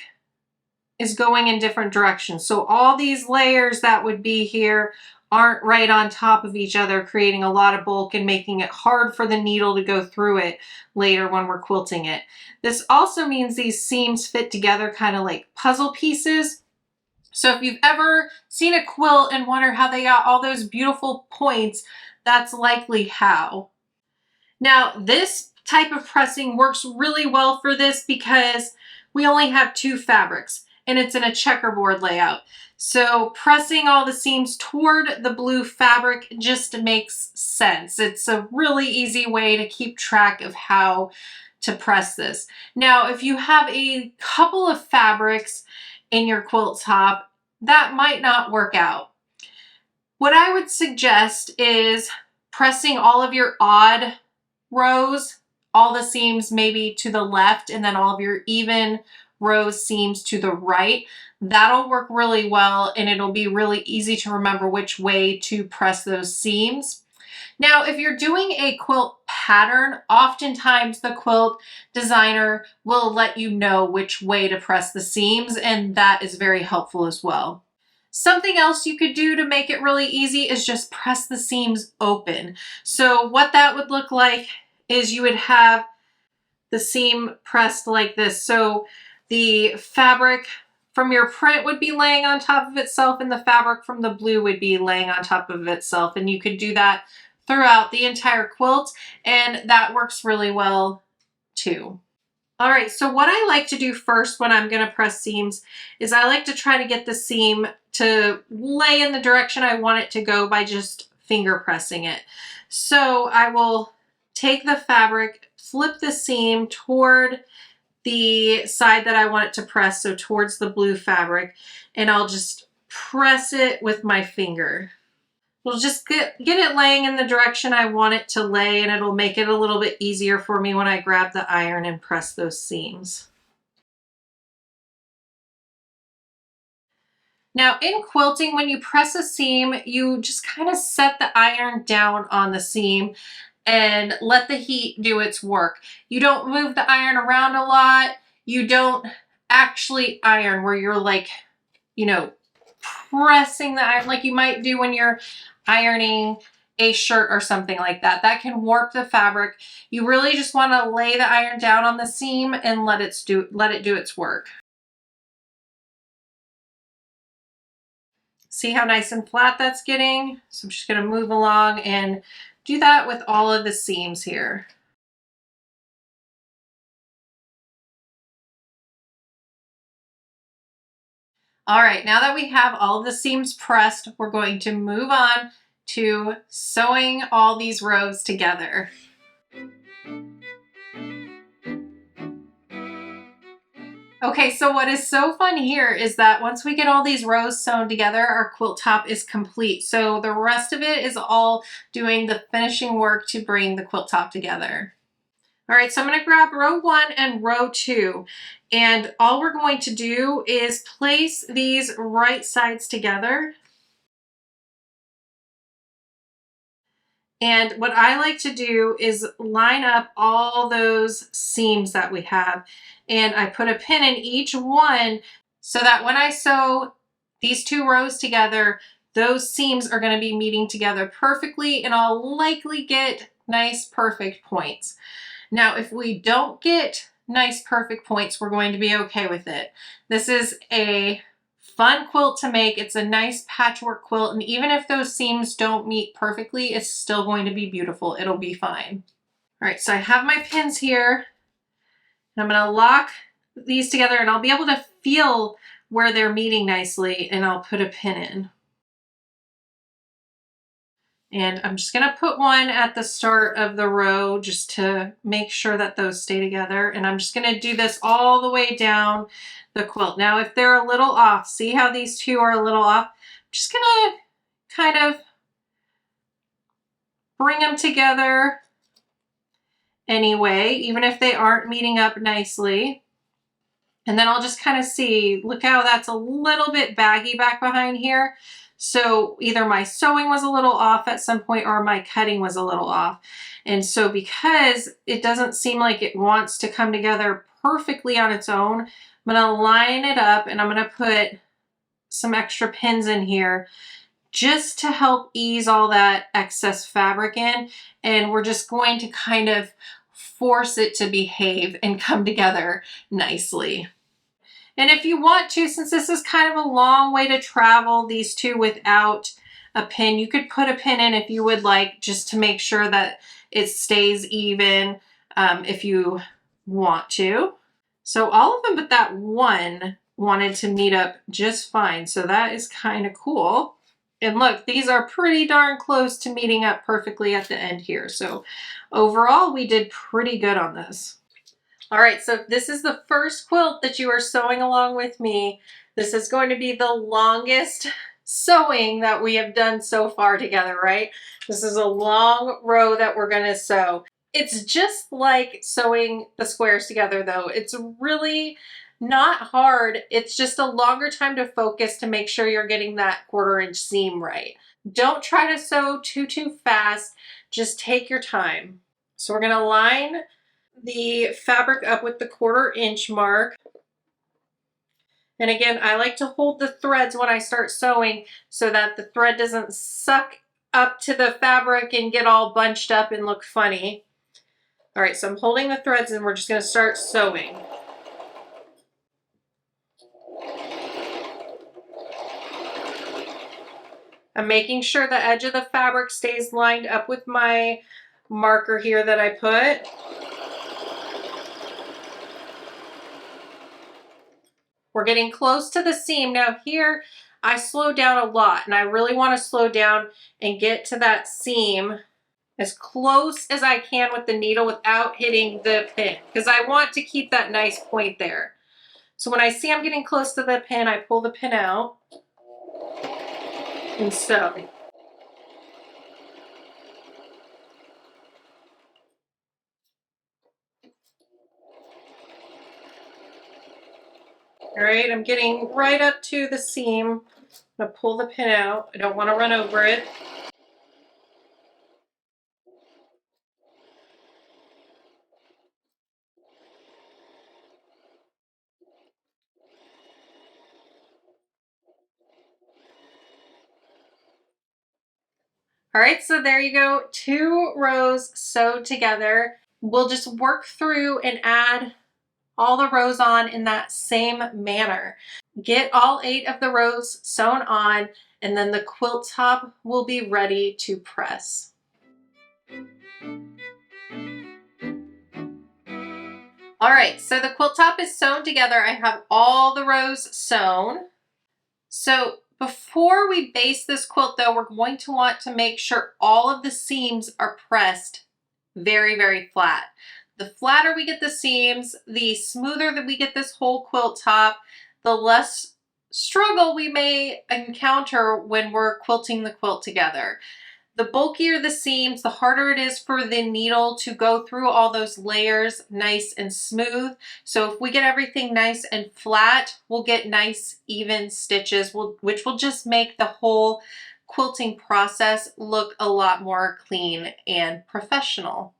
S1: is going in different directions. So all these layers that would be here aren't right on top of each other, creating a lot of bulk and making it hard for the needle to go through it later when we're quilting it. This also means these seams fit together kind of like puzzle pieces. So if you've ever seen a quilt and wonder how they got all those beautiful points, that's likely how. Now, this type of pressing works really well for this because we only have 2 fabrics and it's in a checkerboard layout. So pressing all the seams toward the blue fabric just makes sense. It's a really easy way to keep track of how to press this. Now, if you have a couple of fabrics in your quilt top, that might not work out. What I would suggest is pressing all of your odd rows, all the seams maybe to the left, and then all of your even rows seams to the right. That'll work really well and it'll be really easy to remember which way to press those seams. Now, if you're doing a quilt pattern, oftentimes the quilt designer will let you know which way to press the seams, and that is very helpful as well. Something else you could do to make it really easy is just press the seams open. So what that would look like is you would have the seam pressed like this. So the fabric from your print would be laying on top of itself and the fabric from the blue would be laying on top of itself. And you could do that throughout the entire quilt, and that works really well too. All right, so what I like to do first when I'm gonna press seams is I like to try to get the seam to lay in the direction I want it to go by just finger pressing it. So I will take the fabric, flip the seam toward the side that I want it to press, so towards the blue fabric, and I'll just press it with my finger. We'll just get it laying in the direction I want it to lay, and it'll make it a little bit easier for me when I grab the iron and press those seams. Now in quilting, when you press a seam, you just kind of set the iron down on the seam and let the heat do its work. You don't move the iron around a lot. You don't actually iron where you're like, you know, pressing the iron like you might do when you're ironing a shirt or something like that. That can warp the fabric. You really just want to lay the iron down on the seam and let it do its work. See how nice and flat that's getting? So I'm just going to move along and do that with all of the seams here. All right, now that we have all of the seams pressed, we're going to move on to sewing all these rows together. Okay, so what is so fun here is that once we get all these rows sewn together, our quilt top is complete. So the rest of it is all doing the finishing work to bring the quilt top together. All right, so I'm gonna grab row 1 and row 2. And all we're going to do is place these right sides together. And what I like to do is line up all those seams that we have. And I put a pin in each one so that when I sew these 2 rows together, those seams are going to be meeting together perfectly, and I'll likely get nice perfect points. Now, if we don't get nice perfect points, we're going to be okay with it. This is a fun quilt to make. It's a nice patchwork quilt, and even if those seams don't meet perfectly, it's still going to be beautiful. It'll be fine. All right, so I have my pins here, and I'm going to lock these together, and I'll be able to feel where they're meeting nicely, and I'll put a pin in. And I'm just going to put one at the start of the row just to make sure that those stay together. And I'm just going to do this all the way down the quilt. Now, if they're a little off, see how these 2 are a little off? I'm just going to kind of bring them together anyway, even if they aren't meeting up nicely. And then I'll just kind of see, look how that's a little bit baggy back behind here. So either my sewing was a little off at some point or my cutting was a little off. And so because it doesn't seem like it wants to come together perfectly on its own, I'm going to line it up and I'm going to put some extra pins in here just to help ease all that excess fabric in. And we're just going to kind of force it to behave and come together nicely. And if you want to, since this is kind of a long way to travel, these 2 without a pin, you could put a pin in if you would like, just to make sure that it stays even if you want to. So all of them but that one wanted to meet up just fine. So that is kind of cool. And look, these are pretty darn close to meeting up perfectly at the end here. So overall, we did pretty good on this. All right, so if this is the first quilt that you are sewing along with me, this is going to be the longest sewing that we have done so far together, right? This is a long row that we're going to sew. It's just like sewing the squares together though. It's really not hard. It's just a longer time to focus to make sure you're getting that 1/4 inch seam right. Don't try to sew too fast. Just take your time. So we're going to line the fabric up with the 1/4 inch mark. And again, I like to hold the threads when I start sewing so that the thread doesn't suck up to the fabric and get all bunched up and look funny. All right, so I'm holding the threads and we're just going to start sewing. I'm making sure the edge of the fabric stays lined up with my marker here that I put. We're getting close to the seam. Now here, I slow down a lot, and I really want to slow down and get to that seam as close as I can with the needle without hitting the pin, because I want to keep that nice point there. So when I see I'm getting close to the pin, I pull the pin out and sew. All right, I'm getting right up to the seam. I'm gonna pull the pin out. I don't want to run over it. All right, so there you go. 2 rows sewed together. We'll just work through and add all the rows on in that same manner. Get all 8 of the rows sewn on, and then the quilt top will be ready to press. All right, so the quilt top is sewn together. I have all the rows sewn. So before we base this quilt though, we're going to want to make sure all of the seams are pressed very, very flat. The flatter we get the seams, the smoother that we get this whole quilt top, the less struggle we may encounter when we're quilting the quilt together. The bulkier the seams, the harder it is for the needle to go through all those layers nice and smooth. So if we get everything nice and flat, we'll get nice even stitches, which will just make the whole quilting process look a lot more clean and professional.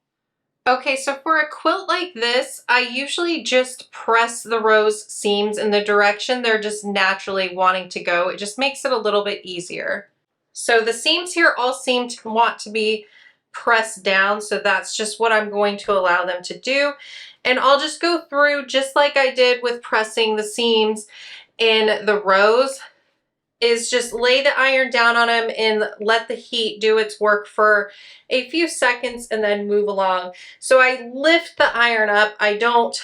S1: Okay, so for a quilt like this, I usually just press the rose seams in the direction they're just naturally wanting to go. It just makes it a little bit easier. So the seams here all seem to want to be pressed down, so that's just what I'm going to allow them to do. And I'll just go through just like I did with pressing the seams in the rows, is just lay the iron down on them and let the heat do its work for a few seconds and then move along. So I lift the iron up. I don't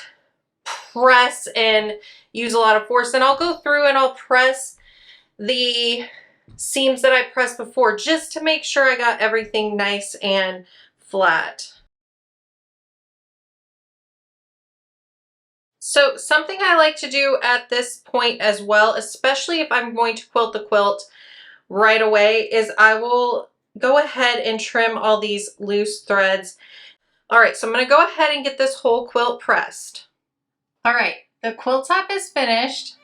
S1: press and use a lot of force. And I'll go through and I'll press the seams that I pressed before just to make sure I got everything nice and flat. So something I like to do at this point as well, especially if I'm going to quilt the quilt right away, is I will go ahead and trim all these loose threads. All right, so I'm going to go ahead and get this whole quilt pressed. All right, the quilt top is finished.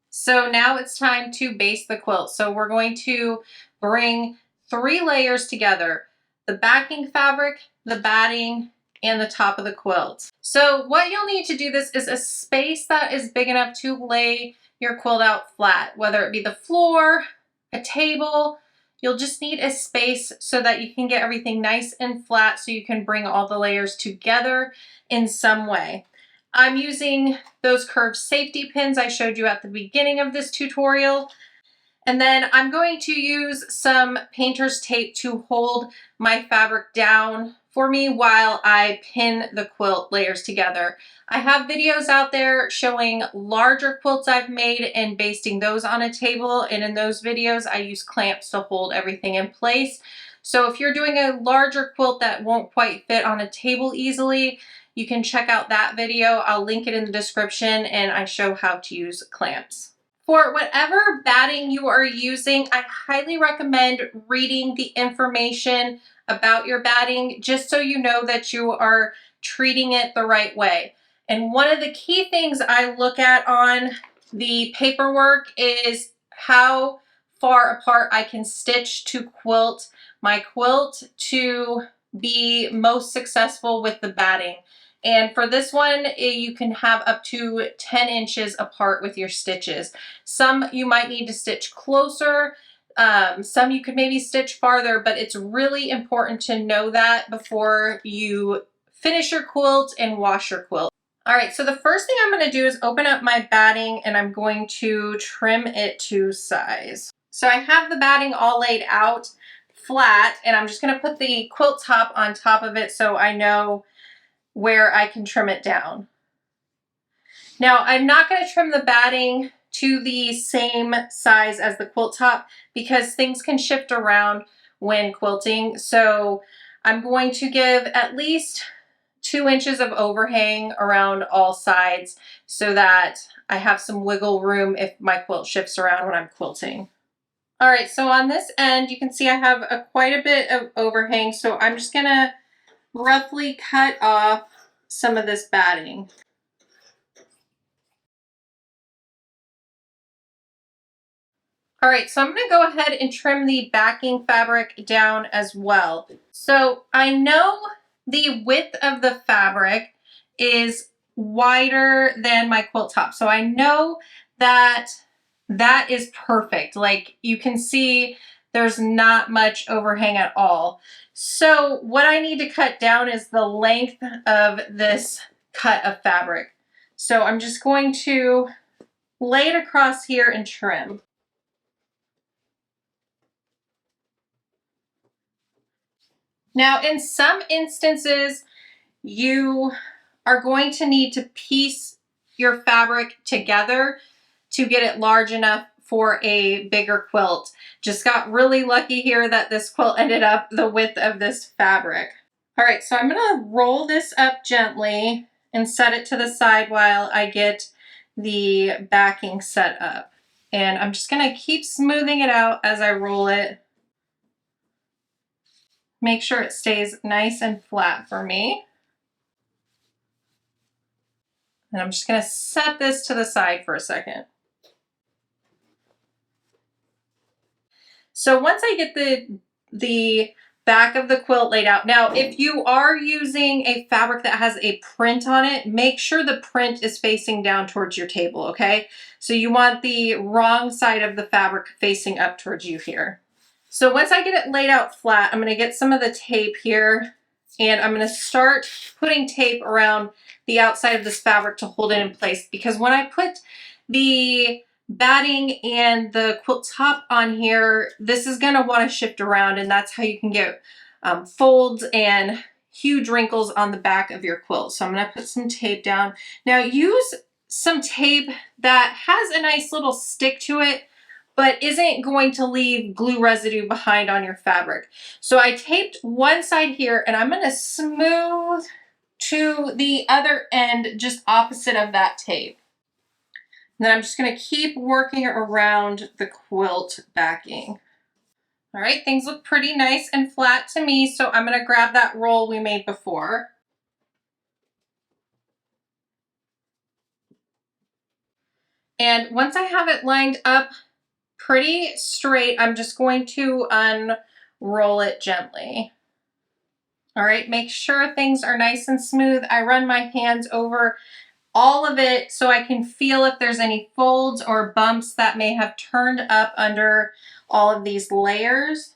S1: So now it's time to base the quilt. So we're going to bring 3 layers together: the backing fabric, the batting, and the top of the quilt. So what you'll need to do this is a space that is big enough to lay your quilt out flat, whether it be the floor, a table. You'll just need a space so that you can get everything nice and flat so you can bring all the layers together in some way. I'm using those curved safety pins I showed you at the beginning of this tutorial. And then I'm going to use some painter's tape to hold my fabric down for me while I pin the quilt layers together. I have videos out there showing larger quilts I've made and basting those on a table. And in those videos, I use clamps to hold everything in place. So if you're doing a larger quilt that won't quite fit on a table easily, you can check out that video. I'll link it in the description, and I show how to use clamps. For whatever batting you are using, I highly recommend reading the information about your batting just so you know that you are treating it the right way. And one of the key things I look at on the paperwork is how far apart I can stitch to quilt my quilt to be most successful with the batting. And for this one, you can have up to 10 inches apart with your stitches. Some you might need to stitch closer. Some you could maybe stitch farther, but it's really important to know that before you finish your quilt and wash your quilt. All right, so the first thing I'm going to do is open up my batting, and I'm going to trim it to size. So I have the batting all laid out flat, and I'm just going to put the quilt top on top of it so I know where I can trim it down. Now, I'm not going to trim the batting to the same size as the quilt top because things can shift around when quilting. So I'm going to give at least 2 inches of overhang around all sides so that I have some wiggle room if my quilt shifts around when I'm quilting. All right, so on this end, you can see I have quite a bit of overhang, so I'm just gonna roughly cut off some of this batting. All right, so I'm gonna go ahead and trim the backing fabric down as well. So I know the width of the fabric is wider than my quilt top. So I know that that is perfect. Like you can see there's not much overhang at all. So what I need to cut down is the length of this cut of fabric. So I'm just going to lay it across here and trim. Now, in some instances, you are going to need to piece your fabric together to get it large enough for a bigger quilt. Just got really lucky here that this quilt ended up the width of this fabric. All right, so I'm gonna roll this up gently and set it to the side while I get the backing set up. And I'm just gonna keep smoothing it out as I roll it. Make sure it stays nice and flat for me. And I'm just gonna set this to the side for a second. So once I get the back of the quilt laid out, now if you are using a fabric that has a print on it, make sure the print is facing down towards your table, okay? So you want the wrong side of the fabric facing up towards you here. So once I get it laid out flat, I'm gonna get some of the tape here and I'm gonna start putting tape around the outside of this fabric to hold it in place, because when I put the batting and the quilt top on here, this is gonna wanna shift around, and that's how you can get folds and huge wrinkles on the back of your quilt. So I'm gonna put some tape down. Now use some tape that has a nice little stick to it, but isn't going to leave glue residue behind on your fabric. So I taped one side here and I'm gonna smooth to the other end just opposite of that tape. And then I'm just gonna keep working around the quilt backing. All right, things look pretty nice and flat to me, so I'm gonna grab that roll we made before. And once I have it lined up pretty straight, I'm just going to unroll it gently. All right, make sure things are nice and smooth. I run my hands over all of it so I can feel if there's any folds or bumps that may have turned up under all of these layers.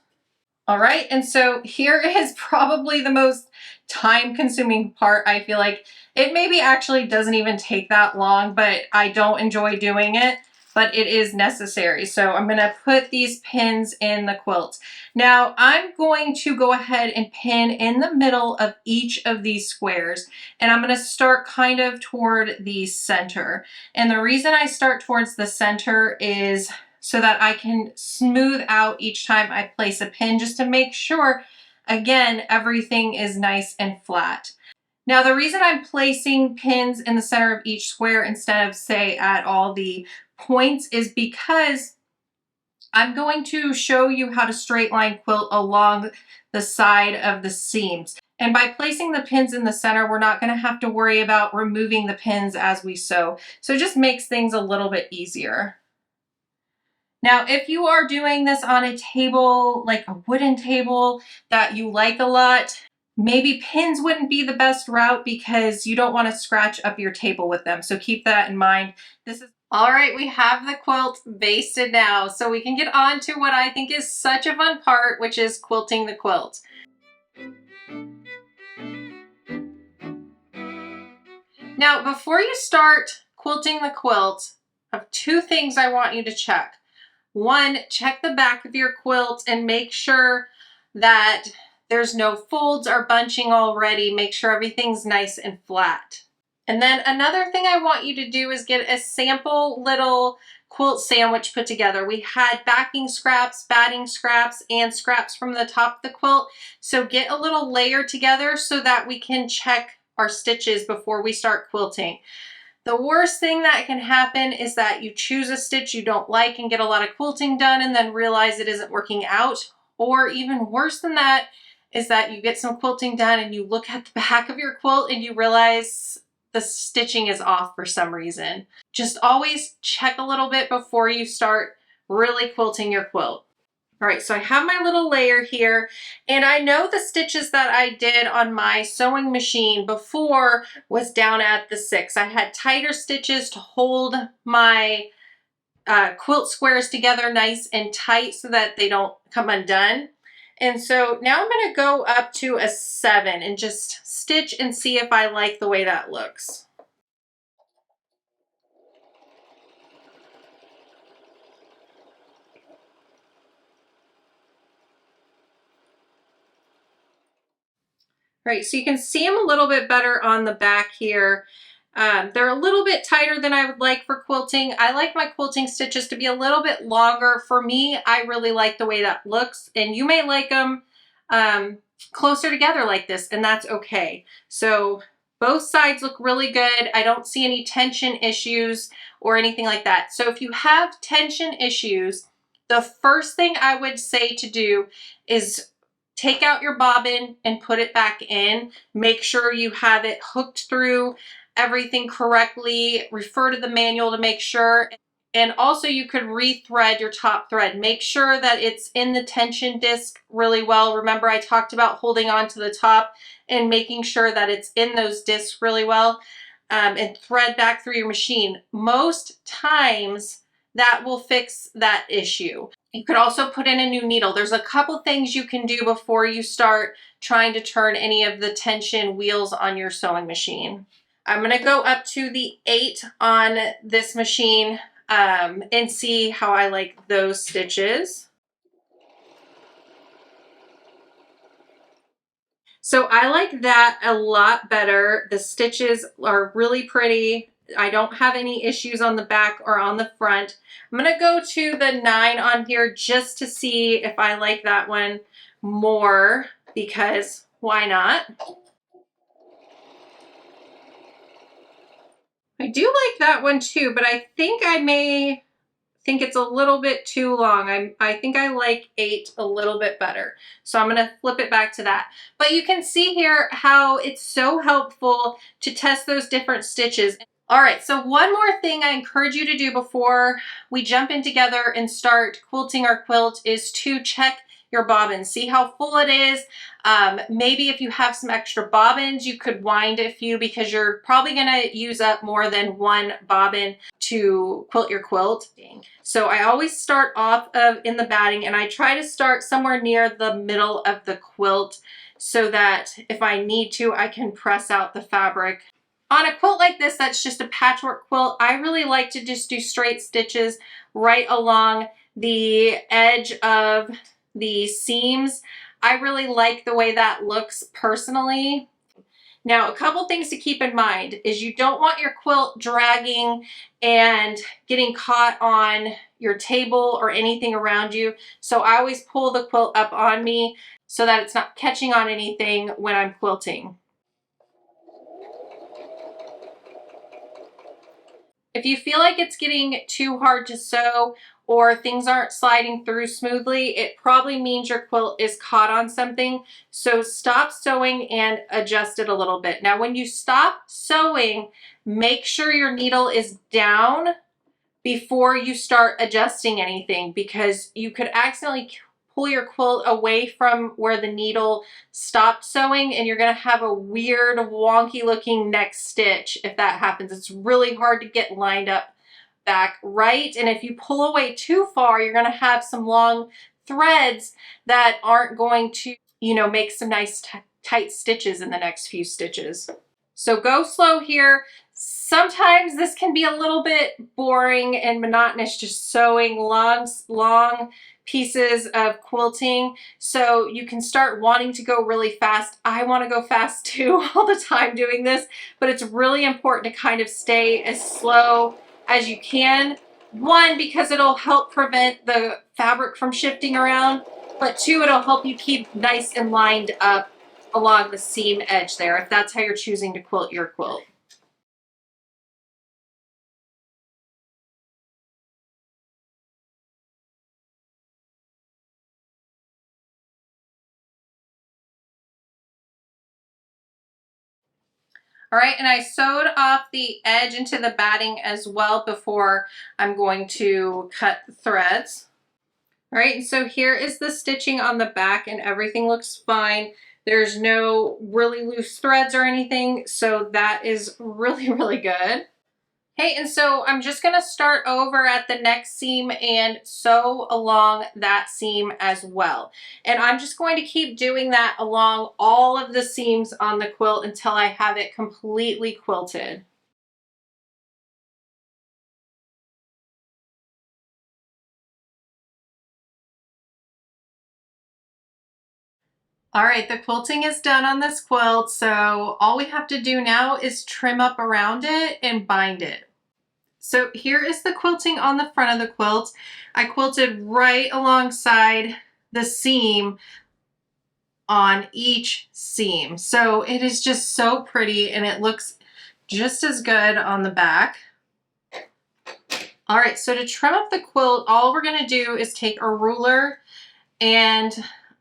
S1: All right, and so here is probably the most time-consuming part. I feel like it maybe actually doesn't even take that long, but I don't enjoy doing it, but it is necessary. So I'm gonna put these pins in the quilt. Now I'm going to go ahead and pin in the middle of each of these squares, and I'm gonna start kind of toward the center. And the reason I start towards the center is so that I can smooth out each time I place a pin, just to make sure, again, everything is nice and flat. Now, the reason I'm placing pins in the center of each square instead of, say, at all the points is because I'm going to show you how to straight line quilt along the side of the seams. And by placing the pins in the center, we're not going to have to worry about removing the pins as we sew. So it just makes things a little bit easier. Now, if you are doing this on a table, like a wooden table that you like a lot, maybe pins wouldn't be the best route because you don't want to scratch up your table with them. So keep that in mind. All right, we have the quilt basted now, so we can get on to what I think is such a fun part, which is quilting the quilt. Now, before you start quilting the quilt, I have 2 things I want you to check. One, check the back of your quilt and make sure that there's no folds or bunching already. Make sure everything's nice and flat. And then another thing I want you to do is get a sample little quilt sandwich put together. We had backing scraps, batting scraps, and scraps from the top of the quilt. So get a little layer together so that we can check our stitches before we start quilting. The worst thing that can happen is that you choose a stitch you don't like and get a lot of quilting done and then realize it isn't working out. Or even worse than that is that you get some quilting done and you look at the back of your quilt and you realize the stitching is off for some reason. Just always check a little bit before you start really quilting your quilt. All right, so I have my little layer here, and I know the stitches that I did on my sewing machine before was down at the 6. I had tighter stitches to hold my quilt squares together nice and tight so that they don't come undone. And so now I'm going to go up to a 7 and just stitch and see if I like the way that looks. Right, so you can see them a little bit better on the back here. They're a little bit tighter than I would like for quilting. I like my quilting stitches to be a little bit longer. For me, I really like the way that looks, and you may like them closer together like this, and that's okay. So both sides look really good. I don't see any tension issues or anything like that. So if you have tension issues, the first thing I would say to do is take out your bobbin and put it back in. Make sure you have it hooked through everything correctly. Refer to the manual to make sure. And also you could rethread your top thread. Make sure that it's in the tension disc really well. Remember I talked about holding on to the top and making sure that it's in those discs really well, and thread back through your machine. Most times that will fix that issue. You could also put in a new needle. There's a couple things you can do before you start trying to turn any of the tension wheels on your sewing machine. I'm going to go up to the 8 on this machine and see how I like those stitches. So I like that a lot better. The stitches are really pretty. I don't have any issues on the back or on the front. I'm going to go to the 9 on here just to see if I like that one more, because why not? I do like that one too, but I think I may think it's a little bit too long. I think I like 8 a little bit better. So I'm gonna flip it back to that. But you can see here how it's so helpful to test those different stitches. All right, so one more thing I encourage you to do before we jump in together and start quilting our quilt is to check your bobbins. See how full it is. Maybe if you have some extra bobbins, you could wind a few, because you're probably gonna use up more than one bobbin to quilt your quilt. So I always start off in the batting, and I try to start somewhere near the middle of the quilt so that if I need to, I can press out the fabric. On a quilt like this, that's just a patchwork quilt, I really like to just do straight stitches right along the edge of the seams. I really like the way that looks personally. Now, a couple things to keep in mind is you don't want your quilt dragging and getting caught on your table or anything around you. So I always pull the quilt up on me so that it's not catching on anything when I'm quilting. If you feel like it's getting too hard to sew or things aren't sliding through smoothly, it probably means your quilt is caught on something. So stop sewing and adjust it a little bit. Now, when you stop sewing, make sure your needle is down before you start adjusting anything, because you could accidentally pull your quilt away from where the needle stopped sewing, and you're going to have a weird wonky looking next stitch if that happens. It's really hard to get lined up back right, and if you pull away too far, you're going to have some long threads that aren't going to, you know, make some nice tight stitches in the next few stitches. So go slow here. Sometimes this can be a little bit boring and monotonous, just sewing long pieces of quilting, so you can start wanting to go really fast. I want to go fast too all the time doing this, but it's really important to kind of stay as slow as you can. One, because it'll help prevent the fabric from shifting around, but two, it'll help you keep nice and lined up along the seam edge there, if that's how you're choosing to quilt your quilt. All right, and I sewed off the edge into the batting as well before I'm going to cut threads. All right, and so here is the stitching on the back and everything looks fine. There's no really loose threads or anything, so that is really, really good. Hey, and so I'm just gonna start over at the next seam and sew along that seam as well. And I'm just going to keep doing that along all of the seams on the quilt until I have it completely quilted. All right, the quilting is done on this quilt, so all we have to do now is trim up around it and bind it. So here is the quilting on the front of the quilt. I quilted right alongside the seam on each seam. So it is just so pretty and it looks just as good on the back. All right, so to trim up the quilt, all we're gonna do is take a ruler and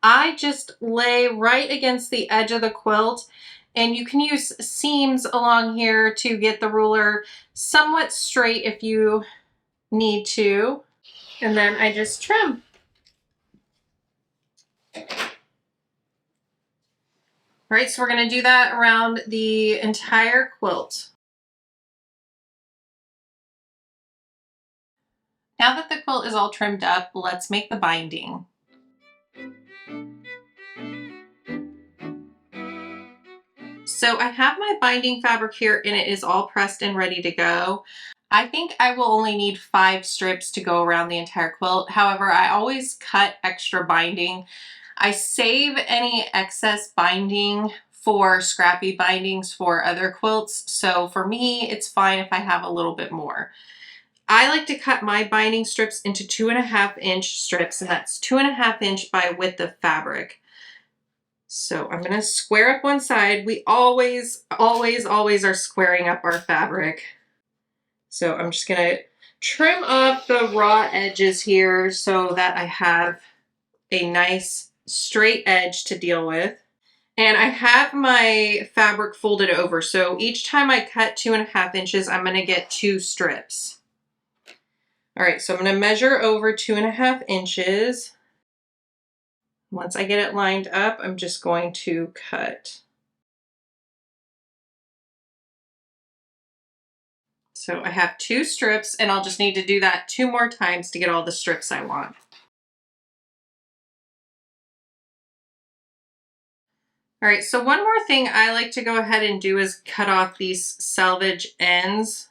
S1: I just lay right against the edge of the quilt, and you can use seams along here to get the ruler somewhat straight if you need to. And then I just trim. All right, so we're gonna do that around the entire quilt. Now that the quilt is all trimmed up, let's make the binding. So I have my binding fabric here and it is all pressed and ready to go. I think I will only need 5 strips to go around the entire quilt. However, I always cut extra binding. I save any excess binding for scrappy bindings for other quilts. So for me, it's fine if I have a little bit more. I like to cut my binding strips into 2.5 inch strips, and that's 2.5 inch by width of fabric. So I'm gonna square up one side. We always are squaring up our fabric. So I'm just gonna trim off the raw edges here so that I have a nice straight edge to deal with. And I have my fabric folded over. So each time I cut 2.5 inches, I'm gonna get 2 strips. All right, so I'm gonna measure over 2.5 inches. Once I get it lined up, I'm just going to cut. So I have 2 strips and I'll just need to do that 2 more times to get all the strips I want. All right, so one more thing I like to go ahead and do is cut off these selvage ends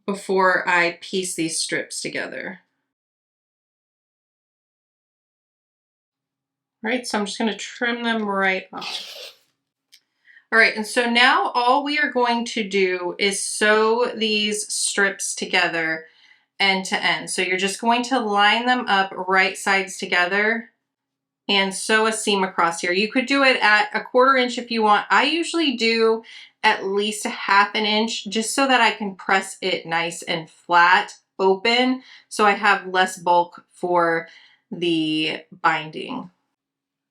S1: before I piece these strips together. All right, so I'm just gonna trim them right off. All right, and so now all we are going to do is sew these strips together end to end. So you're just going to line them up right sides together and sew a seam across here. You could do it at 1/4 inch if you want. I usually do at least 1/2 inch just so that I can press it nice and flat open so I have less bulk for the binding.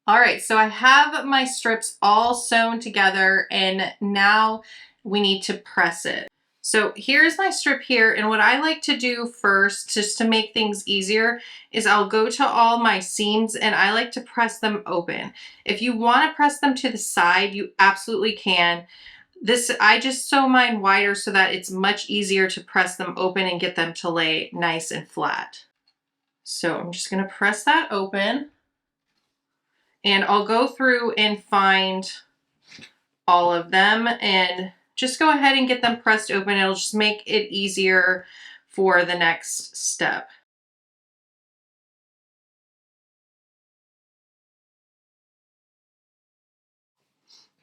S1: All right, so I have my strips all sewn together and now we need to press it. So here's my strip here, and what I like to do first, just to make things easier, is I'll go to all my seams and I like to press them open. If you want to press them to the side, you absolutely can. I just sew mine wider so that it's much easier to press them open and get them to lay nice and flat. So I'm just going to press that open. And I'll go through and find all of them and just go ahead and get them pressed open. It'll just make it easier for the next step.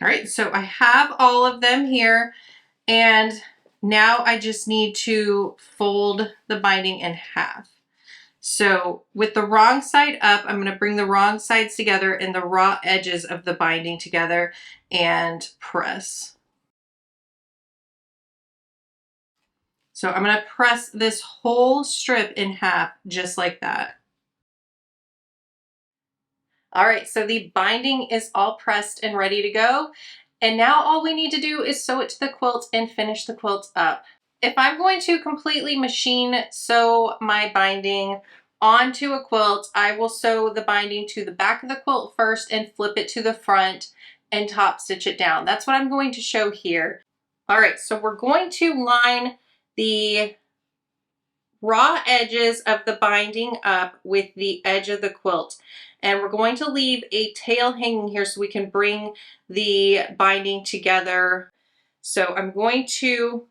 S1: All right, so I have all of them here, and now I just need to fold the binding in half. So with the wrong side up, I'm going to bring the wrong sides together and the raw edges of the binding together and press. So I'm going to press this whole strip in half just like that. All right, so the binding is all pressed and ready to go. And now all we need to do is sew it to the quilt and finish the quilt up. If I'm going to completely machine sew my binding onto a quilt, I will sew the binding to the back of the quilt first and flip it to the front and top stitch it down. That's what I'm going to show here. All right, so we're going to line the raw edges of the binding up with the edge of the quilt. And we're going to leave a tail hanging here so we can bring the binding together. So I'm going to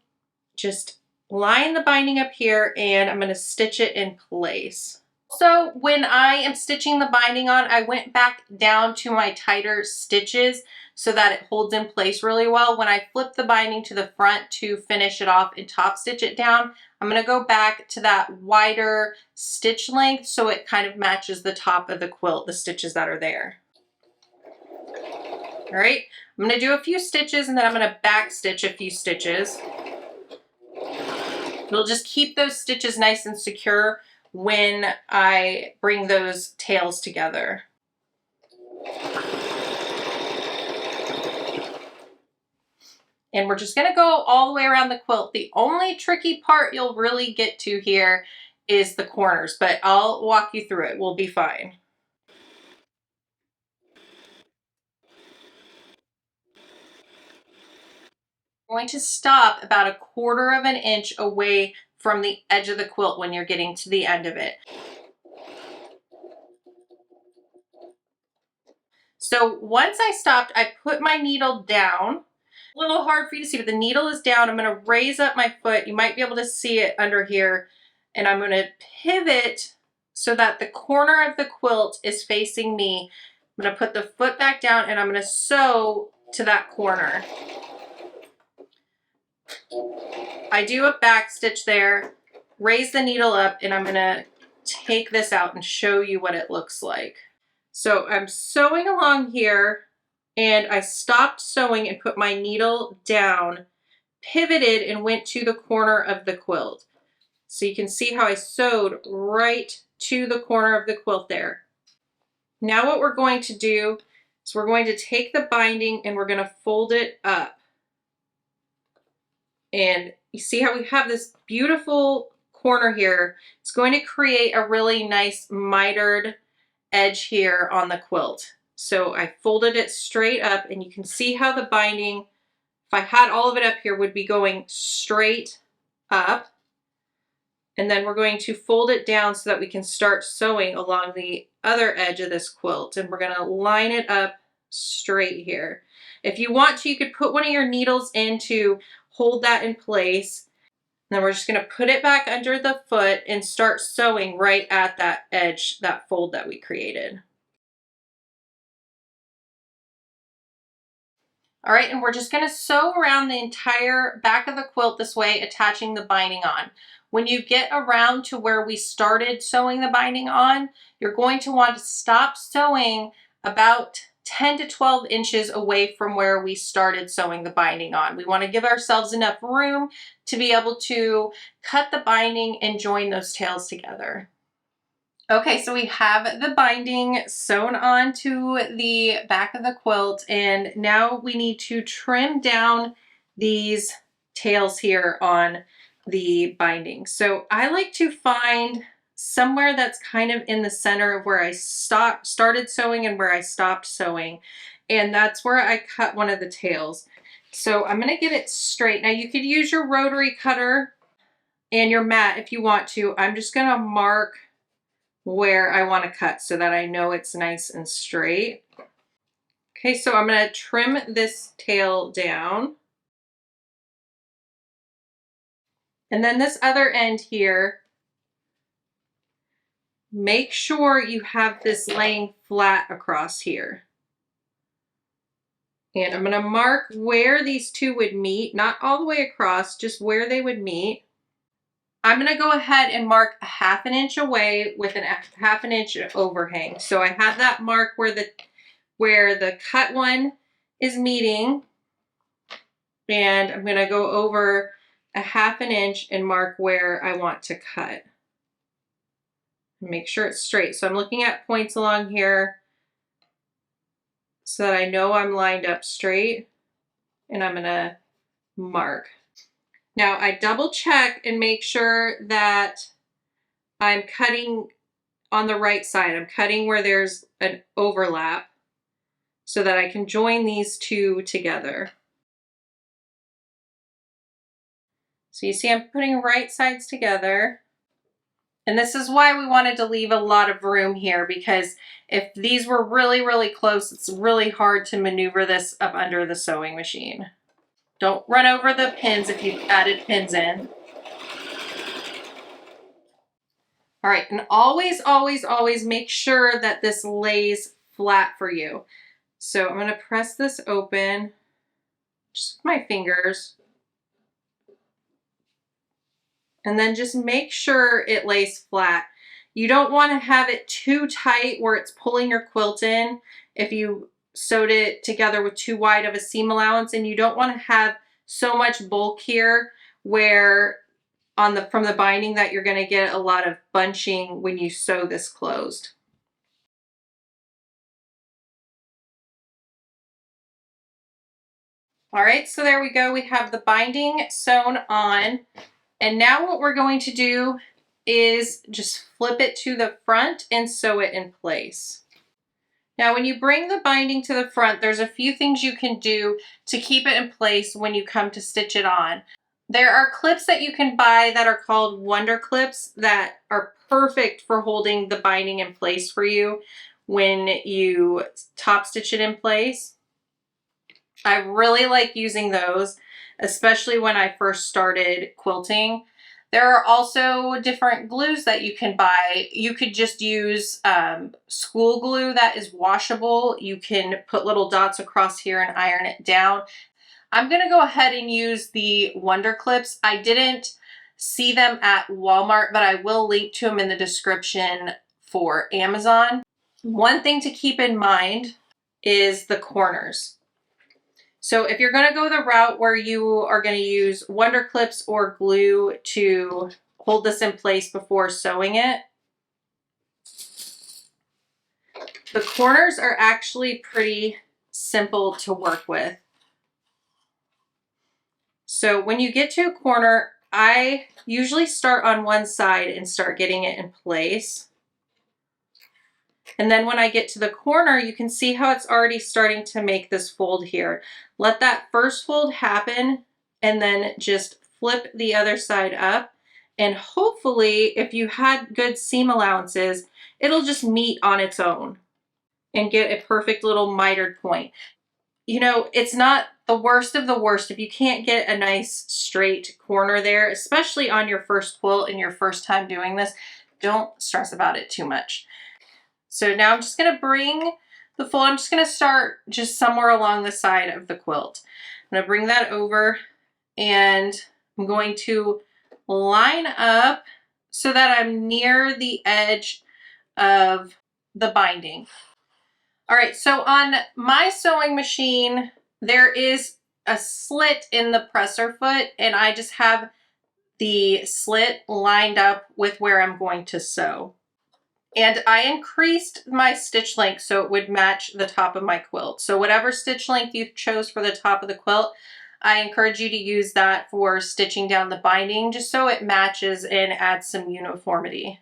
S1: just line the binding up here and I'm going to stitch it in place. So when I am stitching the binding on, I went back down to my tighter stitches so that it holds in place really well. When I flip the binding to the front to finish it off and top stitch it down, I'm going to go back to that wider stitch length so it kind of matches the top of the quilt, the stitches that are there. All right, I'm going to do a few stitches and then I'm going to back stitch a few stitches. It'll just keep those stitches nice and secure when I bring those tails together. And we're just going to go all the way around the quilt. The only tricky part you'll really get to here is the corners, but I'll walk you through it. We'll be fine. You're going to stop about 1/4 of an inch away from the edge of the quilt when you're getting to the end of it. So once I stopped, I put my needle down. A little hard for you to see, but the needle is down. I'm going to raise up my foot. You might be able to see it under here. And I'm going to pivot so that the corner of the quilt is facing me. I'm going to put the foot back down and I'm going to sew to that corner. I do a back stitch there, raise the needle up, and I'm going to take this out and show you what it looks like. So I'm sewing along here and I stopped sewing and put my needle down, pivoted and went to the corner of the quilt. So you can see how I sewed right to the corner of the quilt there. Now what we're going to do is we're going to take the binding and we're going to fold it up. And you see how we have this beautiful corner here. It's going to create a really nice mitered edge here on the quilt. So I folded it straight up and you can see how the binding, if I had all of it up here, would be going straight up. And then we're going to fold it down so that we can start sewing along the other edge of this quilt. And we're going to line it up straight here. If you want to, you could put one of your needles in to hold that in place. And then we're just going to put it back under the foot and start sewing right at that edge, that fold that we created. All right, and we're just going to sew around the entire back of the quilt this way, attaching the binding on. When you get around to where we started sewing the binding on, you're going to want to stop sewing about 10 to 12 inches away from where we started sewing the binding on. We want to give ourselves enough room to be able to cut the binding and join those tails together. Okay, so we have the binding sewn onto the back of the quilt, and now we need to trim down these tails here on the binding. So I like to find somewhere that's kind of in the center of where I started sewing and where I stopped sewing, and that's where I cut one of the tails. So I'm going to get it straight. Now you could use your rotary cutter and your mat if you want to. I'm just going to mark where I want to cut so that I know it's nice and straight. Okay, so I'm going to trim this tail down. And then this other end here, make sure you have this laying flat across here. And I'm gonna mark where these two would meet, not all the way across, just where they would meet. I'm gonna go ahead and mark a 1/2 inch away with a 1/2 inch overhang. So I have that mark where the cut one is meeting, and I'm gonna go over a 1/2 inch and mark where I want to cut. Make sure it's straight. So I'm looking at points along here so that I know I'm lined up straight, and I'm gonna mark. Now I double check and make sure that I'm cutting on the right side. I'm cutting where there's an overlap so that I can join these two together. So you see I'm putting right sides together. And this is why we wanted to leave a lot of room here, because if these were really, really close, it's really hard to maneuver this up under the sewing machine. Don't run over the pins if you've added pins in. All right, and always, always, always make sure that this lays flat for you. So I'm gonna press this open, just with my fingers. And then just make sure it lays flat. You don't want to have it too tight where it's pulling your quilt in if you sewed it together with too wide of a seam allowance, and you don't want to have so much bulk here where from the binding that you're going to get a lot of bunching when you sew this closed. All right, so there we go. We have the binding sewn on. And now what we're going to do is just flip it to the front and sew it in place. Now, when you bring the binding to the front, there's a few things you can do to keep it in place when you come to stitch it on. There are clips that you can buy that are called Wonder Clips that are perfect for holding the binding in place for you when you top stitch it in place. I really like using those, especially when I first started quilting. There are also different glues that you can buy. You could just use school glue that is washable. You can put little dots across here and iron it down. I'm gonna go ahead and use the Wonder Clips. I didn't see them at Walmart, but I will link to them in the description for Amazon. One thing to keep in mind is the corners. So if you're going to go the route where you are going to use Wonder Clips or glue to hold this in place before sewing it, the corners are actually pretty simple to work with. So when you get to a corner, I usually start on one side and start getting it in place. And then when I get to the corner, you can see how it's already starting to make this fold here. Let that first fold happen and then just flip the other side up. And hopefully, if you had good seam allowances, it'll just meet on its own and get a perfect little mitered point. You know, it's not the worst of the worst if you can't get a nice straight corner there, especially on your first quilt and your first time doing this. Don't stress about it too much. So now I'm just going to bring the fold, I'm just going to start just somewhere along the side of the quilt. I'm going to bring that over and I'm going to line up so that I'm near the edge of the binding. All right, so on my sewing machine, there is a slit in the presser foot, and I just have the slit lined up with where I'm going to sew. And I increased my stitch length so it would match the top of my quilt. So whatever stitch length you chose for the top of the quilt, I encourage you to use that for stitching down the binding, just so it matches and adds some uniformity.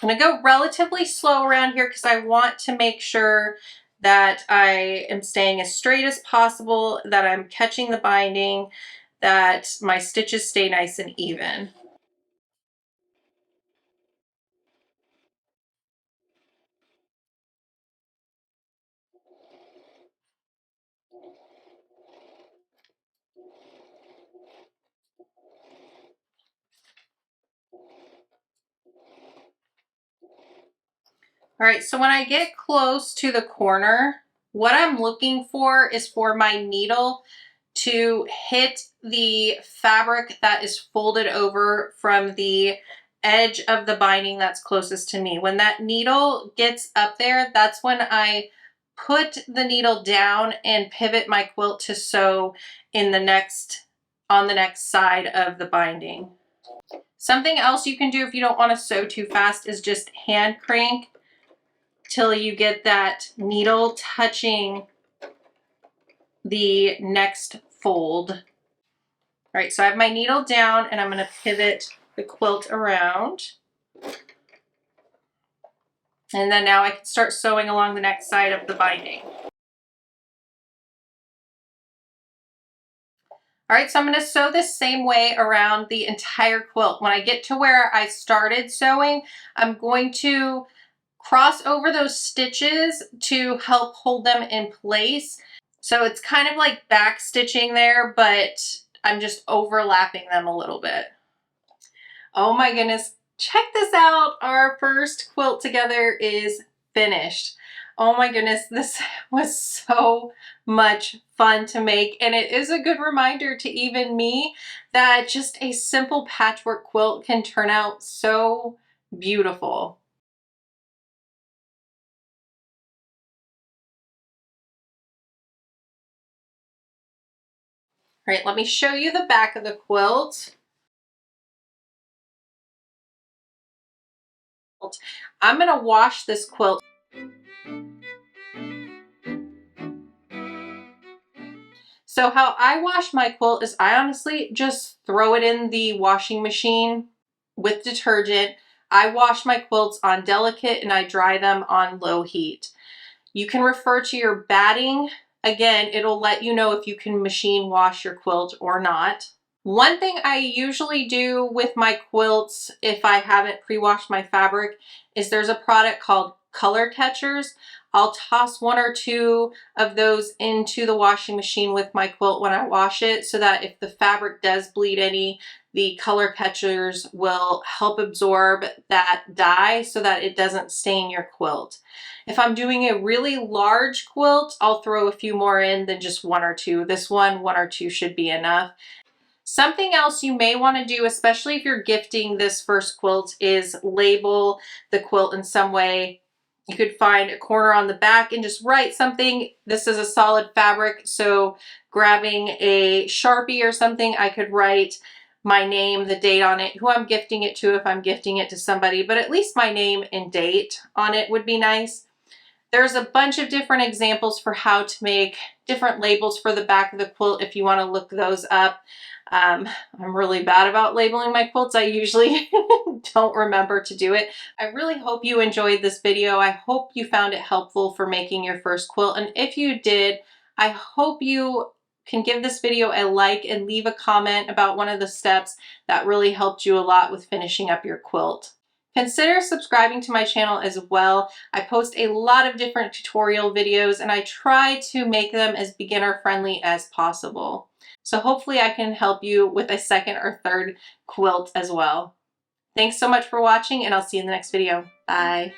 S1: I'm going to go relatively slow around here because I want to make sure that I am staying as straight as possible, that I'm catching the binding, that my stitches stay nice and even. All right, so when I get close to the corner, what I'm looking for is for my needle to hit the fabric that is folded over from the edge of the binding that's closest to me. When that needle gets up there, that's when I put the needle down and pivot my quilt to sew in the next, on the next side of the binding. Something else you can do if you don't want to sew too fast is just hand crank till you get that needle touching the next fold. All right, so I have my needle down and I'm going to pivot the quilt around. And then now I can start sewing along the next side of the binding. All right, so I'm going to sew this same way around the entire quilt. When I get to where I started sewing, I'm going to cross over those stitches to help hold them in place. So it's kind of like back stitching there, but I'm just overlapping them a little bit. Oh my goodness, check this out. Our first quilt together is finished. Oh my goodness, this was so much fun to make, and it is a good reminder to even me that just a simple patchwork quilt can turn out so beautiful. All right, let me show you the back of the quilt. I'm gonna wash this quilt. So how I wash my quilt is I honestly just throw it in the washing machine with detergent. I wash my quilts on delicate and I dry them on low heat. You can refer to your batting. Again, it'll let you know if you can machine wash your quilt or not. One thing I usually do with my quilts if I haven't pre-washed my fabric is there's a product called color catchers. I'll toss one or two of those into the washing machine with my quilt when I wash it so that if the fabric does bleed any, the color catchers will help absorb that dye so that it doesn't stain your quilt. If I'm doing a really large quilt, I'll throw a few more in than just one or two. This one or two should be enough. Something else you may want to do, especially if you're gifting this first quilt, is label the quilt in some way. You could find a corner on the back and just write something. This is a solid fabric, so grabbing a Sharpie or something, I could write my name, the date on it, who I'm gifting it to if I'm gifting it to somebody, but at least my name and date on it would be nice. There's a bunch of different examples for how to make different labels for the back of the quilt if you want to look those up. I'm really bad about labeling my quilts. I usually don't remember to do it. I really hope you enjoyed this video. I hope you found it helpful for making your first quilt. And if you did, I hope you can give this video a like and leave a comment about one of the steps that really helped you a lot with finishing up your quilt. Consider subscribing to my channel as well. I post a lot of different tutorial videos and I try to make them as beginner friendly as possible. So hopefully I can help you with a second or third quilt as well. Thanks so much for watching and I'll see you in the next video. Bye.